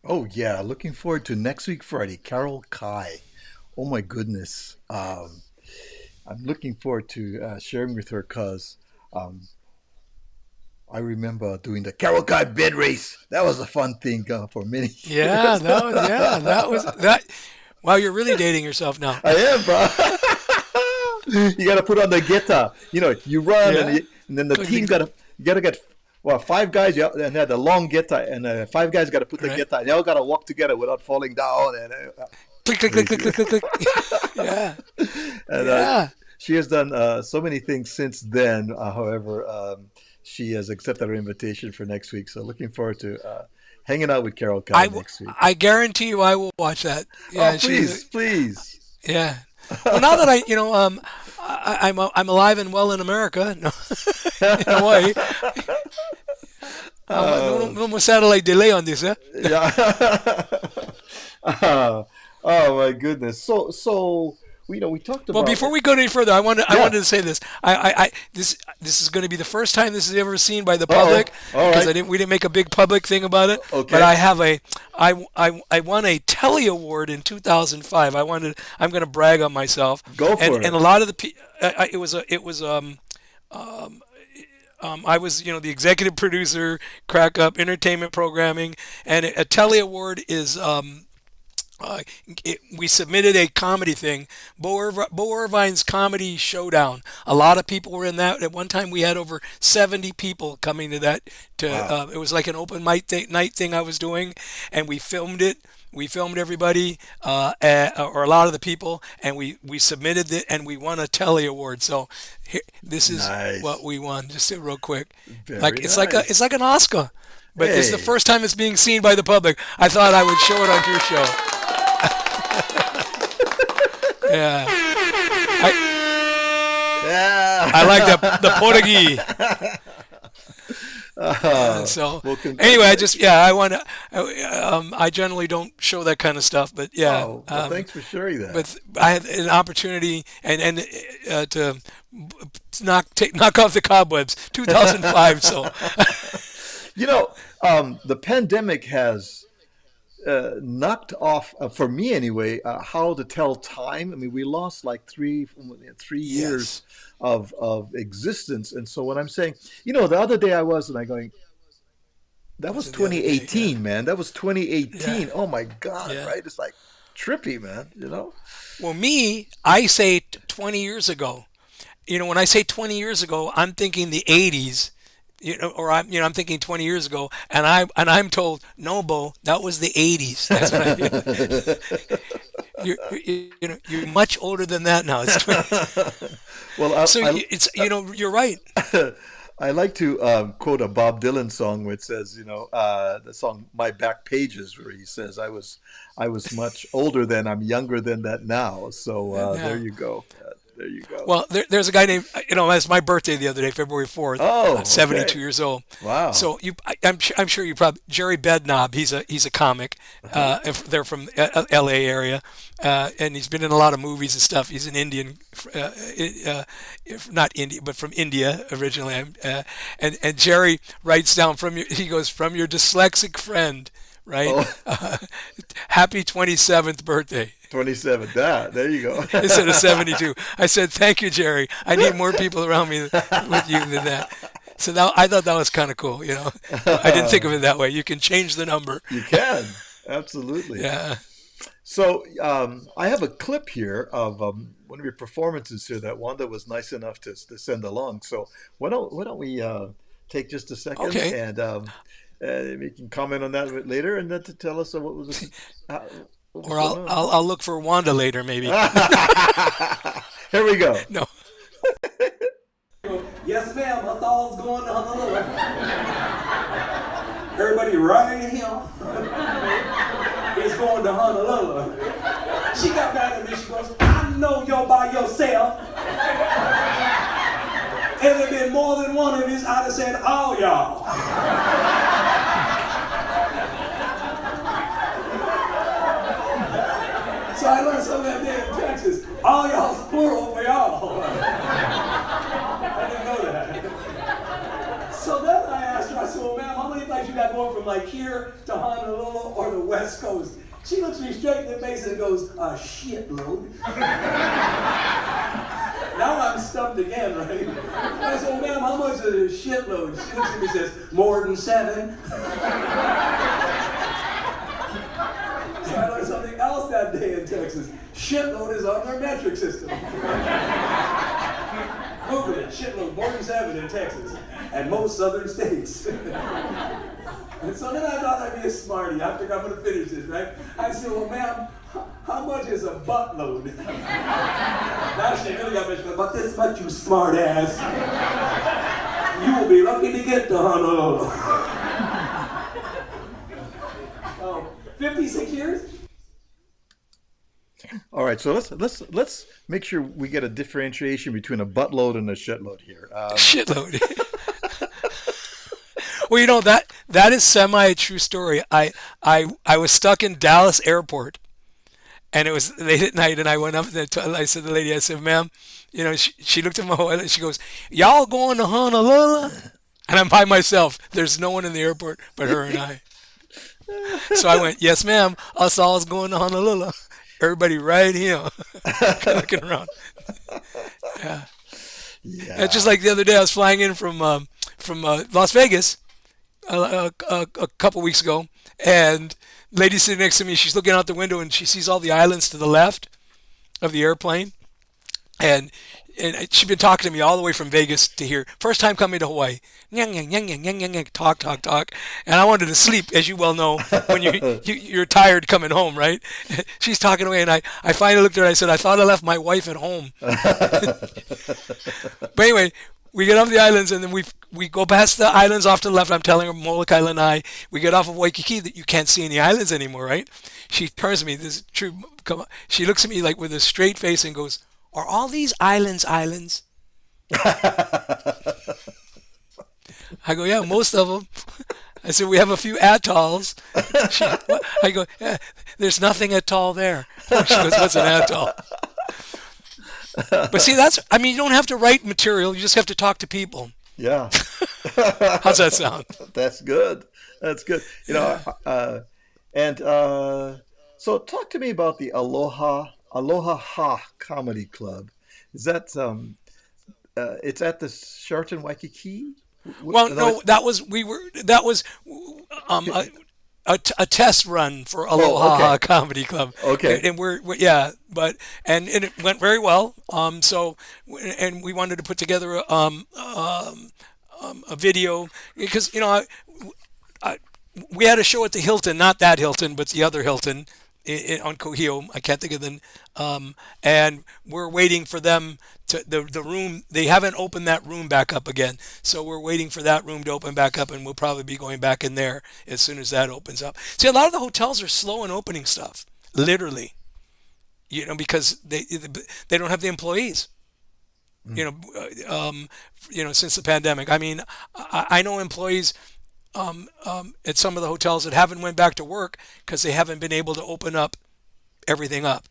Oh yeah, looking forward to next week Friday. Carol Kai. Oh my goodness. I'm looking forward to sharing with her because um, I remember doing the Carol Kai bed race. That was a fun thing for many Yeah, years. that was that. Wow, you're really dating yourself now. I am, bro. You got to put on the guitar. You know, you run Yeah. and then the team got to you got to get well five guys. Yeah, and had a long guitar, and five guys got to put the Right. guitar. They all got to walk together without falling down. And Click, click, click, click, crazy. click, click, click. Yeah. And Yeah. she has done so many things since then. However, she has accepted our invitation for next week. So looking forward to hanging out with Carol Kai next week. I guarantee you I will watch that. Oh, Yeah, please, please. yeah. Well, now that I'm alive and well in America, no, in Hawaii, no, Uh, no more satellite delay on this, huh? yeah. Uh, oh my goodness. So we talked Well, about before we go any further, I yeah. wanted to say this. This is going to be the first time this is ever seen by the Uh-oh. public All because right. we didn't make a big public thing about it. But Okay. I have I won a Telly Award in 2005. I'm going to brag on myself, Go for and it. a lot of the it was I was, the executive producer, Crack Up Entertainment Programming, and a Telly Award is uh, we submitted a comedy thing, Bo Irvine's Comedy Showdown. A lot of people were in that. At one time, we had over 70 people coming to that. Wow. It was like an open mic night thing I was doing, and we filmed it. We filmed everybody, or a lot of the people, and we submitted it, and we won a Telly Award. So this is what Nice. we won. Just real quick, like Very it's nice. like an Oscar, but it's the Hey. first time it's being seen by the public. I thought I would show it on your show. Yeah, I like Yeah. the Portuguese. So Well, anyway, congratulations. I want to. I generally don't show that kind of stuff, but yeah. Oh, well, thanks for sharing that. But I had an opportunity and to knock off the cobwebs. 2005. So You know, the pandemic has knocked off, for me anyway, how to tell time. I mean, we lost like 3 years yes, of existence. And so when I'm saying, the other day I was, and I going, that was was it the other day? Yeah, 2018, man. That was yeah, 2018. Oh my God, yeah. right? It's like trippy, man, Well, me, I say 20 years ago. When I say 20 years ago, I'm thinking the 80s. Or I'm thinking 20 years ago, and I'm told, no, Bo, that was the 80s. That's what you're much older than that now. It's 20. Well, So it's you're right. I like to quote a Bob Dylan song where it says, the song "My Back Pages," where he says, "I was much older then. I'm younger than that now." So there Yeah. you go. There you go. Well, there's a guy named, it's my birthday the other day, February 4th. I'm Oh, 72 okay. years old. Wow. So I'm sure you probably, Jerry Bednob, he's a comic. Uh-huh. If they're from L.A. area, and he's been in a lot of movies and stuff. He's an Indian, if not India, but from India originally. And Jerry writes down he goes, from your dyslexic friend, right? Oh, Happy 27th birthday. 27. There you go. Instead of 72. I said, thank you, Jerry. I need more people around me with you than that. So now I thought that was kind of cool. I didn't think of it that way. You can change the number. You can. Absolutely. Yeah. So I have a clip here of one of your performances here that Wanda was nice enough to send along. So why don't we take just a second Okay. and we can comment on that a bit later, and then to tell us uh, what was Or going I'll, on. I'll I'll look for Wanda later, maybe. Here we go. No. Yes, ma'am. That's all's going to Honolulu. Everybody right here is going to Honolulu. She got mad at me. She goes, I know you're by yourself. And there been more than one of you, I'd have said, all y'all. So I learned something that day in Texas. All y'all's plural for y'all. I didn't know that. So then I asked her, I said, well, ma'am, how many flights you got going from like here to Honolulu or the West Coast? She looks me straight in the face and goes, a shitload. Now I'm stumped again, right? I said, well, ma'am, how much is a shitload? She looks at me and says, more than 7. So I learned something else that day in Texas. Shitload is on their metric system. Google it, shitload, more than 7 in Texas, and most southern states. And so then I thought I'd be a smarty. I figured I'm going to finish this, right? I said, well, ma'am, how much is a buttload? Now she really got me, she goes, but this much, you smart ass. You will be lucky to get to Honolulu. Oh, 56 years? All right, so let's make sure we get a differentiation between a buttload and a shitload here. Shitload. Well, that is semi a true story. I was stuck in Dallas airport, and it was late at night, and I went up and I said to the lady, I said, ma'am, she looked at my wallet and she goes, y'all going to Honolulu? And I'm by myself. There's no one in the airport but her and I. So I went, yes, ma'am, us all's going to Honolulu. Everybody right here. Looking around. Yeah. It's just Yeah. like the other day, I was flying in from Las Vegas a couple weeks ago, and lady sitting next to me, she's looking out the window and she sees all the islands to the left of the airplane, and she'd been talking to me all the way from Vegas to here. First time coming to Hawaii. Nyang, nyang, nyang, nyang, nyang, nyang, nyang, talk, talk, talk. And I wanted to sleep, as you well know, when you're tired coming home, right? She's talking away, and I finally looked at her and I said, I thought I left my wife at home. But anyway, we get off the islands, and then we go past the islands off to the left. I'm telling her, Molokai Lanai. We get off of Waikiki that you can't see any islands anymore, right? She turns to me, this is true. Come on. She looks at me like with a straight face and goes, are all these islands islands? I go, yeah, most of them. I said, we have a few atolls. I go, yeah, there's nothing atoll there. She goes, what's an atoll? But see, I mean, you don't have to write material. You just have to talk to people. Yeah. How's that sound? That's good. That's good. And so talk to me about the Aloha Ha Comedy Club. Is that it's at the Sheraton Waikiki? Well, no, that was um, a, a test run for Oh, Aloha okay. Comedy Club, Okay. and yeah, but and it went very well. So and we wanted to put together a video because I, we had a show at the Hilton, not that Hilton, but the other Hilton on Kohio. I can't think of the and we're waiting for them to the room. They haven't opened that room back up again, so we're waiting for that room to open back up, and we'll probably be going back in there as soon as that opens up. See, a lot of the hotels are slow in opening stuff, literally, because they don't have the employees. You know, since the pandemic. I mean, I know employees at some of the hotels that haven't went back to work because they haven't been able to open up everything up.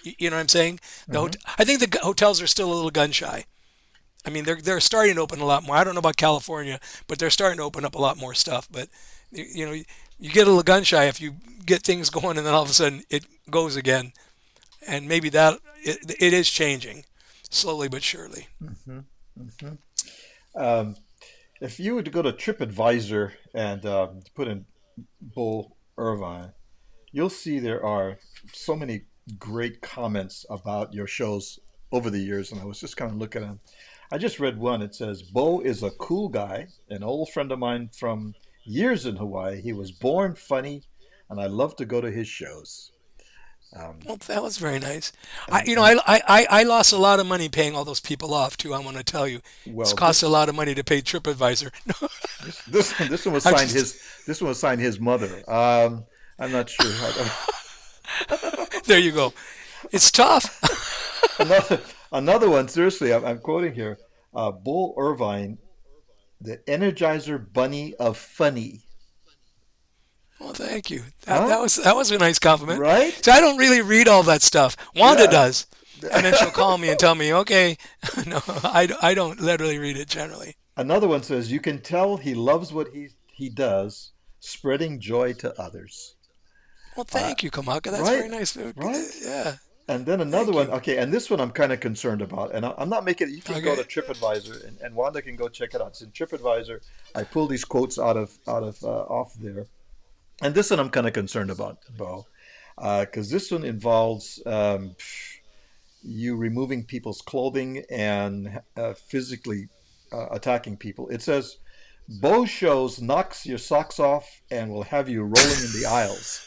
You know what I'm saying? I think the hotels are still a little gun shy. I mean, they're starting to open a lot more. I don't know about California, but they're starting to open up a lot more stuff. But you get a little gun shy if you get things going, and then all of a sudden it goes again. And maybe it is changing slowly but surely. Um, if you were to go to TripAdvisor and put in Bull Irvine, you'll see there are so many great comments about your shows over the years. And I was just kind of looking at them. I just read one. It says, Bo is a cool guy, an old friend of mine from years in Hawaii. He was born funny, and I love to go to his shows. Um, Well, that was very nice. I, and, you know, and I lost a lot of money paying all those people off too. I want to tell you, it's well, cost a lot of money to pay TripAdvisor. No, this one was I'm signed just his mother. I'm not sure there. You go. It's tough. another another one. Seriously, I'm quoting here. Bull Irvine, the Energizer Bunny of funny. Well, thank you. That Huh? that was that was a nice compliment. Right? So I don't really read all that stuff. Wanda Yeah. does, and then she'll call me and tell me, okay, no, I don't literally read it generally. Another one says, you can tell he loves what he does, spreading joy to others. Well, Uh, thank you, Kamaka. That's right? very nice. Right? Yeah, And then another thank one, you. okay, and this one I'm kind of concerned about. And I'm not making it, you can go to Okay. TripAdvisor and Wanda can go check it out. It's in TripAdvisor. I pulled these quotes out of off there. And this one I'm kind of concerned about, Bo, because this one involves you removing people's clothing and physically attacking people. It says, Bo shows knocks your socks off and will have you rolling in the aisles.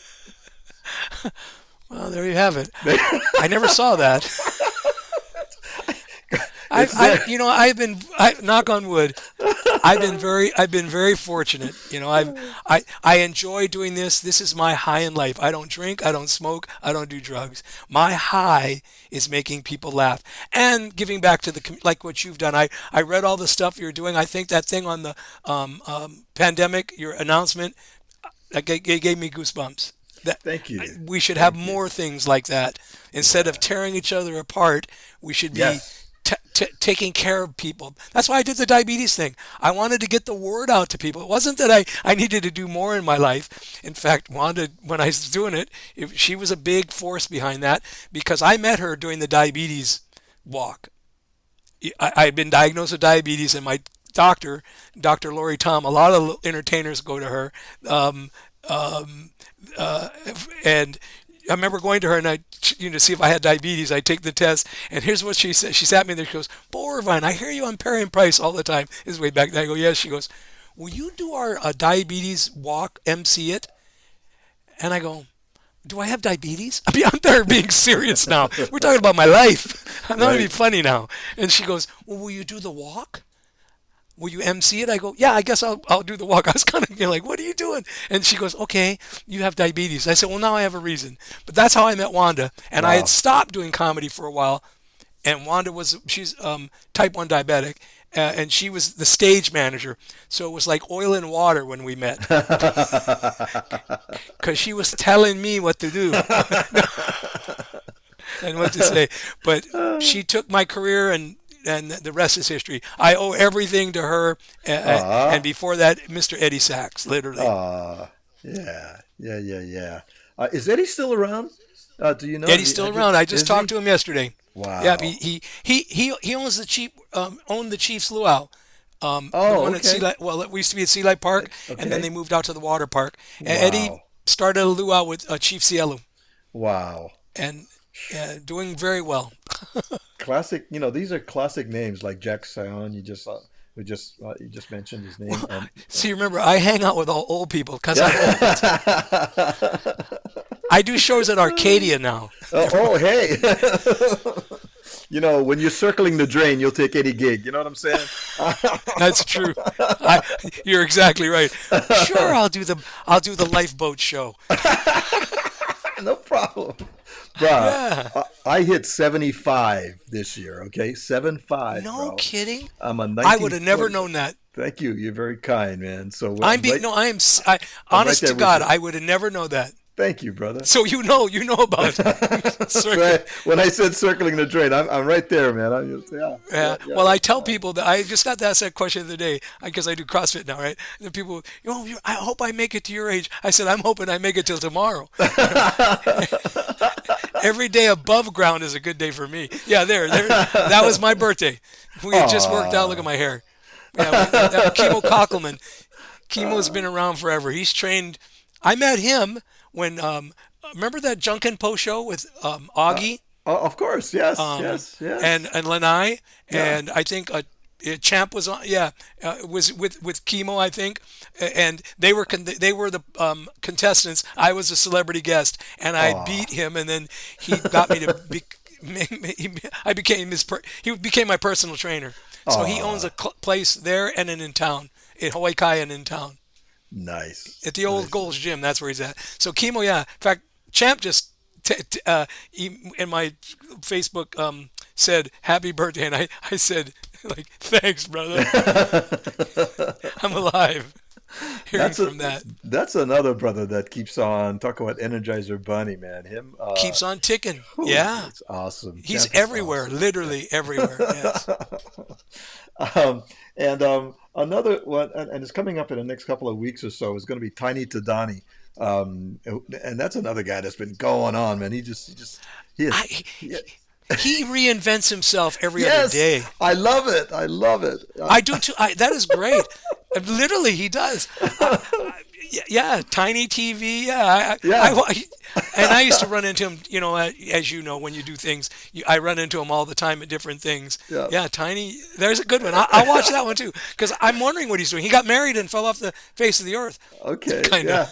Well, there you have it. I never saw that. It's there. Knock on wood. I've been very fortunate. I enjoy doing this. This is my high in life. I don't drink, I don't smoke, I don't do drugs. My high is making people laugh and giving back to like what you've done. I read all the stuff you're doing. I think that thing on the pandemic, your announcement, it gave me goosebumps. That Thank you. we should have Thank you. more things like that. Instead of Yeah. tearing each other apart, we should be Yes. taking care of people. That's why I did the diabetes thing. I wanted to get the word out to people. It wasn't that I needed to do more in my life. In fact, Wanda, when I was doing it, she was a big force behind that because I met her during the diabetes walk. I had been diagnosed with diabetes, and my doctor, Dr. Lori Tom, a lot of entertainers go to her. Um, um, and I remember going to her and see if I had diabetes. I take the test, and here's what she said. She sat me there. She goes, "Bo Irvine, I hear you on Perry and Price all the time." This is way back then. I go, "Yes." She goes, "Will you do our diabetes walk, MC it?" And I go, "Do I have diabetes?" I mean, I'm there being serious now. We're talking about my life. I'm not going to be Right. funny now. And she goes, "Well, will you do the walk? Will you MC it?" I go, "Yeah, I guess I'll do the walk." I was kind of like, "What are you doing?" And she goes, "Okay, you have diabetes." I said, "Well, now I have a reason." But that's how I met Wanda. And I had Wow. stopped doing comedy for a while. And she's type 1 diabetic. And she was the stage manager. So it was like oil and water when we met because she was telling me what to do and what to say. But she took my career, and the rest is history. I owe everything to her. And Ah, before that, Mr. Eddie Sachs, literally. ah, yeah, yeah, yeah, yeah. Is Eddie still around? Do you know? Eddie's still around. I just Is talked he? to him yesterday. Yeah, Wow. he owns owned the Chiefs Luau. The Oh, one at Sea okay. Light, well, it used to be at Sea Light Park, and then they Okay. moved out to the water park. And Eddie Wow. started a luau with Chief Cielo, Wow. and doing very well. Classic. These are classic names like Jack Sion. You just mentioned his name, and See, remember, I hang out with all old people because I'm old. yeah. I do shows at Arcadia now. Oh, hey. When you're circling the drain, you'll take any gig. You know what I'm saying? That's true. You're exactly right. Sure, I'll do the lifeboat show. No problem. Bruh, Yeah. I hit 75 this year, okay? 75, No bro. kidding. I'm a I would have never 1940. known that. Thank you. You're very kind, man. So I'm I'm being right, no, I am. I'm right Honest to there with God, you. I would have never known that. Thank you, brother. So you know about So circuit. when I said circling the drain, I'm right there, man. I'm just, yeah, yeah, Yeah. yeah. Well, I tell people that I just got to ask that question the other day because I do CrossFit now, right? And the people, I hope I make it to your age. I said, I'm hoping I make it till tomorrow. Every day above ground is a good day for me. Yeah, there. That was my birthday. We had just worked out. Look at Aw. my hair. Yeah, that Chemo Cockelman. Chemo's been around forever. He's trained. I met him when remember that Junkin Post show with Augie Of course, yes, um, yes, yes. and Lanai, Yeah. and I think Champ was on. Yeah, it was with Chemo, I think, and they were the contestants. I was a celebrity guest, and I Aw. beat him, and then he got me to be. I became he became my personal trainer. So he owns Aw. a place there and in town, in Hawaii and in town, Nice. at the old Nice. Gold's Gym. That's where he's at. So Chemo, yeah. In fact, Champ just in my Facebook said happy birthday, and I said like thanks, brother. I'm alive. Hearing That's a from that that's another brother that keeps on talk about Energizer Bunny, man. Him, keeps on ticking. whew, Yeah, it's awesome. he's Champ is everywhere, awesome. literally everywhere. Yes. And another one, and it's coming up in the next couple of weeks or so, is going to be Tiny Tadani. And that's another guy that's been going on, man. He is, I he, he reinvents himself every other yes, day. I love it. I love it. I do too. That is great. Literally, he does. Yeah, tiny TV. Yeah, Yeah, and I used to run into him. As you know, when you do things, I run into him all the time at different things. yeah. Yeah, tiny. There's a good one. I'll watch that one too because I'm wondering what he's doing. He got married and fell off the face of the earth, Okay, kind yeah.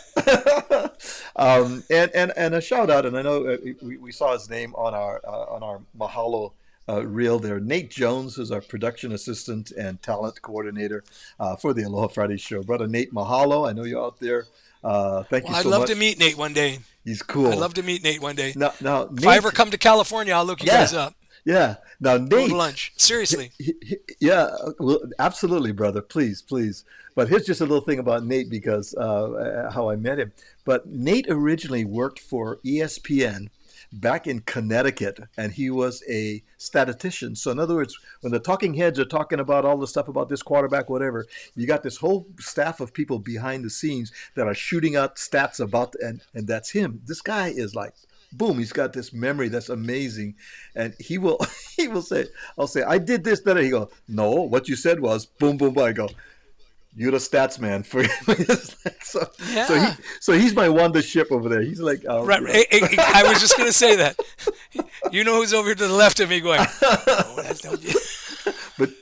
of. And a shout out, and I know we saw his name on our Mahalo reel there. Nate Jones is our production assistant and talent coordinator for the Aloha Friday show. Brother Nate, mahalo. I know you're out there. Thank Well, you I'd so love to much. meet Nate one day. He's I'd cool. love to meet Nate one day. Now If I ever Nate, come to California, I'll look you yeah, guys up. yeah. Now Go to Nate, lunch. Seriously. yeah, well, absolutely, brother. Please, please. But here's just a little thing about Nate because how I met him. But Nate originally worked for ESPN back in Connecticut, and he was a statistician. So in other words, when the talking heads are talking about all the stuff about this quarterback, whatever, you got this whole staff of people behind the scenes that are shooting out stats about, and that's him. This guy is like, boom, he's got this memory that's amazing, and he will he will say, I'll say, I did this, that. He go, no, what you said was boom, boom, boom. I go, You're the stats man for so Yeah. so he's my wondership over there. He's like, Right. I was just going to say that. You know who's over to the left of me going, no, that's no.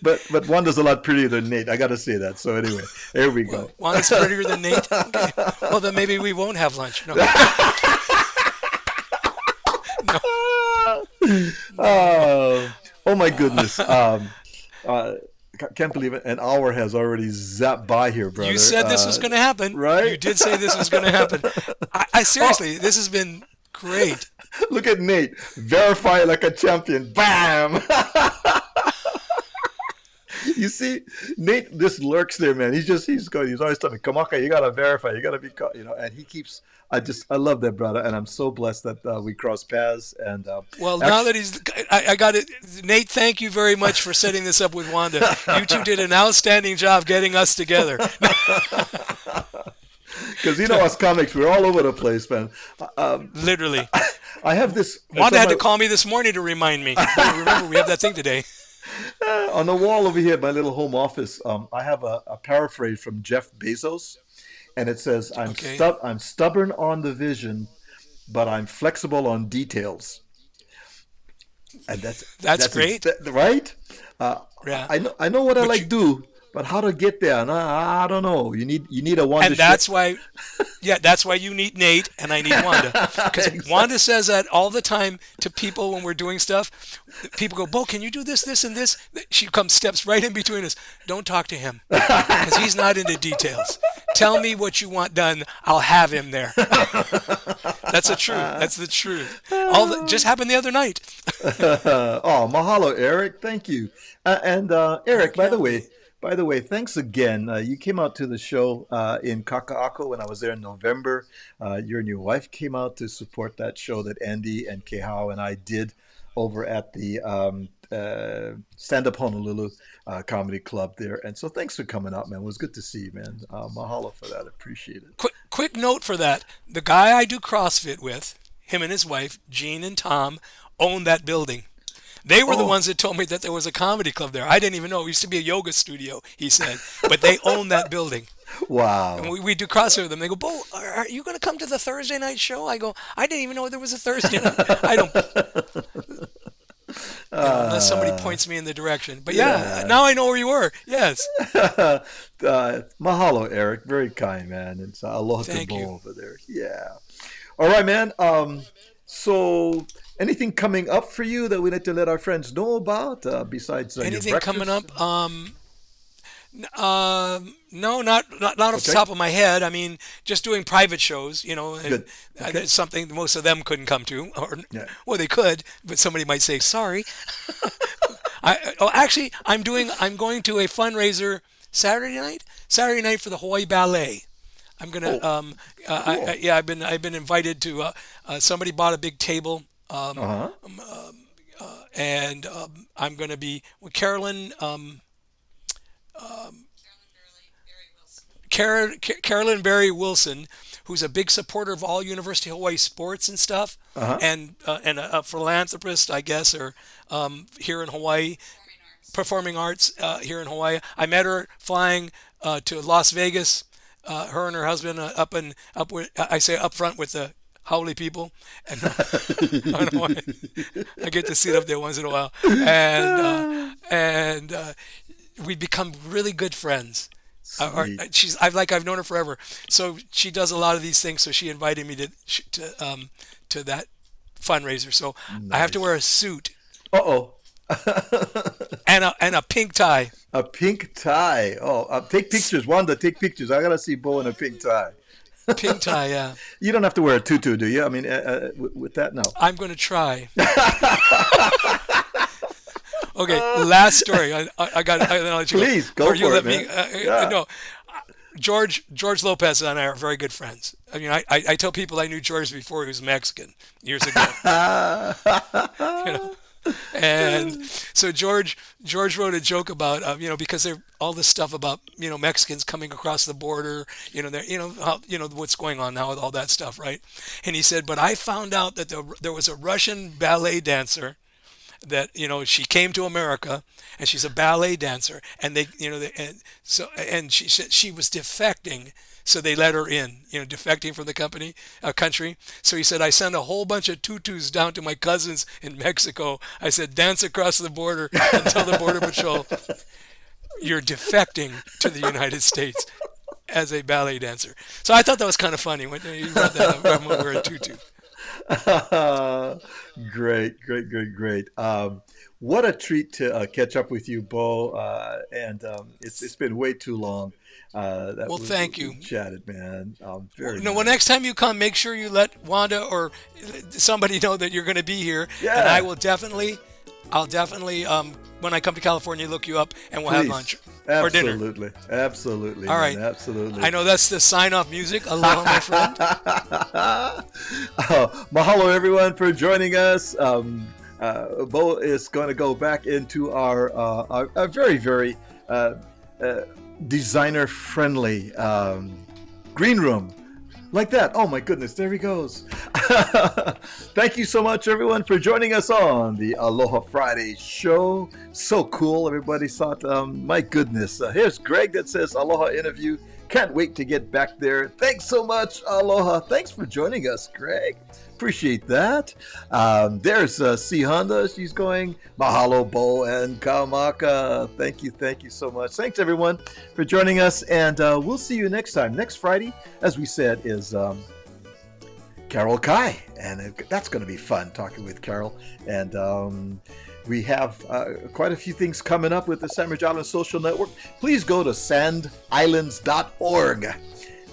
but Wanda's a lot prettier than Nate. I got to say that. So anyway, there we go. Juan's prettier than Nate? Okay. Well, then maybe we won't have lunch. No. No. Oh my goodness. Can't believe it. An hour has already zapped by here, brother. You said this was going to happen. right? You did say this was going to happen. I seriously, this has been great. Look at Nate. Verify like a champion. Bam! You see, Nate just lurks there, man. He's always telling me, Kamaka, you gotta verify, you gotta be, and he keeps. I love that brother, and I'm so blessed that we cross paths. And Well, now that I got it, Nate. Thank you very much for setting this up with Wanda. You two did an outstanding job getting us together. because us comics, we're all over the place, man. Literally, I have this. Wanda had to call me this morning to remind me. But remember, we have that thing today. On the wall over here at my little home office, I have a paraphrase from Jeff Bezos, and it says, Okay. I'm stubborn on the vision, but I'm flexible on details." And That's great. Right? Yeah. I know what I But like you- do, but how to get there? And I don't know. You need a Wanda. And that's why, that's why you need Nate and I need Wanda. Because Exactly. Wanda says that all the time to people when we're doing stuff. People go, Bo, can you do this, this, and this? She steps right in between us. Don't talk to him because he's not into details. Tell me what you want done. I'll have him there. That's the truth. That's the truth. Just happened the other night. Oh, mahalo, Eric. Thank you. And Eric, by the way, thanks again. You came out to the show in Kaka'ako when I was there in November. You and your wife came out to support that show that Andy and Kehao and I did over at the Stand Up Honolulu Comedy Club there. And so thanks for coming out, man. It was good to see you, man. Mahalo for that. Appreciate it. Quick note for that. The guy I do CrossFit with, him and his wife, Jean and Tom, own that building. They were the ones that told me that there was a comedy club there. I didn't even know. It used to be a yoga studio, he said. But they own that building. Wow. And we do CrossFit with them. They go, Bo, are you going to come to the Thursday night show? I go, I didn't even know there was a Thursday night. I don't. Unless somebody points me in the direction. But yeah, now I know where you were. Yes. Mahalo, Eric. Very kind, man. It's aloha to Thank Bo you. over there. Yeah. All right, man. So anything coming up for you that we need to let our friends know about besides your Anything breakfast? coming up? No, not off the top of my head. I mean, just doing private shows, and Good. Okay. it's something most of them couldn't come to, Yeah. well, they could, but somebody might say sorry. Actually, I'm going to a fundraiser Saturday night for the Hawaii Ballet. I'm gonna, Cool. I've been invited to. Somebody bought a big table, Uh-huh. and I'm gonna be with Carolyn. Carolyn Berry Wilson, who's a big supporter of all University of Hawaii sports and stuff, and a philanthropist, I guess, or here in Hawaii, performing arts here in Hawaii. I met her flying to Las Vegas. Her and her husband I say up front with the Howley people, and I get to sit up there once in a while, and we become really good friends. Sweet. I've known her forever, so she does a lot of these things. So she invited me to that fundraiser. So I have to wear a suit Uh-oh. and a pink tie. A pink tie. Oh, take pictures. Wanda, take pictures. I got to see Bo in a pink tie. Pink tie, yeah. You don't have to wear a tutu, do you? I mean, with that, no. I'm going to try. Okay, last story. I got. I'll let you Please, go or you for let it, me. man. Yeah. No, George Lopez and I are very good friends. I mean, I tell people I knew George before he was Mexican years ago. And so George wrote a joke about because there all this stuff about Mexicans coming across the border, what's going on now with all that stuff, right? And he said, but I found out that there was a Russian ballet dancer that she came to America and she's a ballet dancer, and and she said she was defecting, so they let her in, defecting from the country. So he said, I sent a whole bunch of tutus down to my cousins in Mexico. I said, dance across the border and tell the border patrol you're defecting to the United States as a ballet dancer. So I thought that was kind of funny when you brought that up. I'm gonna wear a tutu. Great, great, great, great. What a treat to catch up with you, Bo. And it's been way too long. Well, thank you. We chatted, man. Very No, nice. well, next time you come, make sure you let Wanda or somebody know that you're going to be here, Yeah. and I'll definitely, when I come to California, look you up, and we'll have Please. lunch or dinner. Absolutely. Absolutely. All man, right. Absolutely. I know that's the sign-off music. Aloha, my friend. Mahalo, everyone, for joining us. Bo is going to go back into our very, very designer-friendly green room. Like that. Oh, my goodness. There he goes. Thank you so much, everyone, for joining us on the Aloha Friday show. So cool. Everybody thought, my goodness. Here's Greg that says Aloha interview. Can't wait to get back there. Thanks so much, Aloha. Thanks for joining us, Greg. Appreciate that. There's C. Honda. She's going, mahalo, Bo and Kamaka. Thank you so much. Thanks, everyone, for joining us. And we'll see you next time. Next Friday, as we said, is Carol Kai. And that's going to be fun talking with Carol. And we have quite a few things coming up with the Sandwich Island Social Network. Please go to sandislands.org.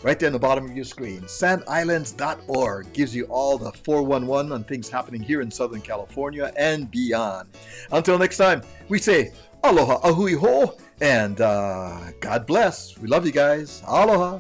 Right there in the bottom of your screen. Sandislands.org gives you all the 411 on things happening here in Southern California and beyond. Until next time, we say aloha ahui ho, and God bless. We love you guys. Aloha.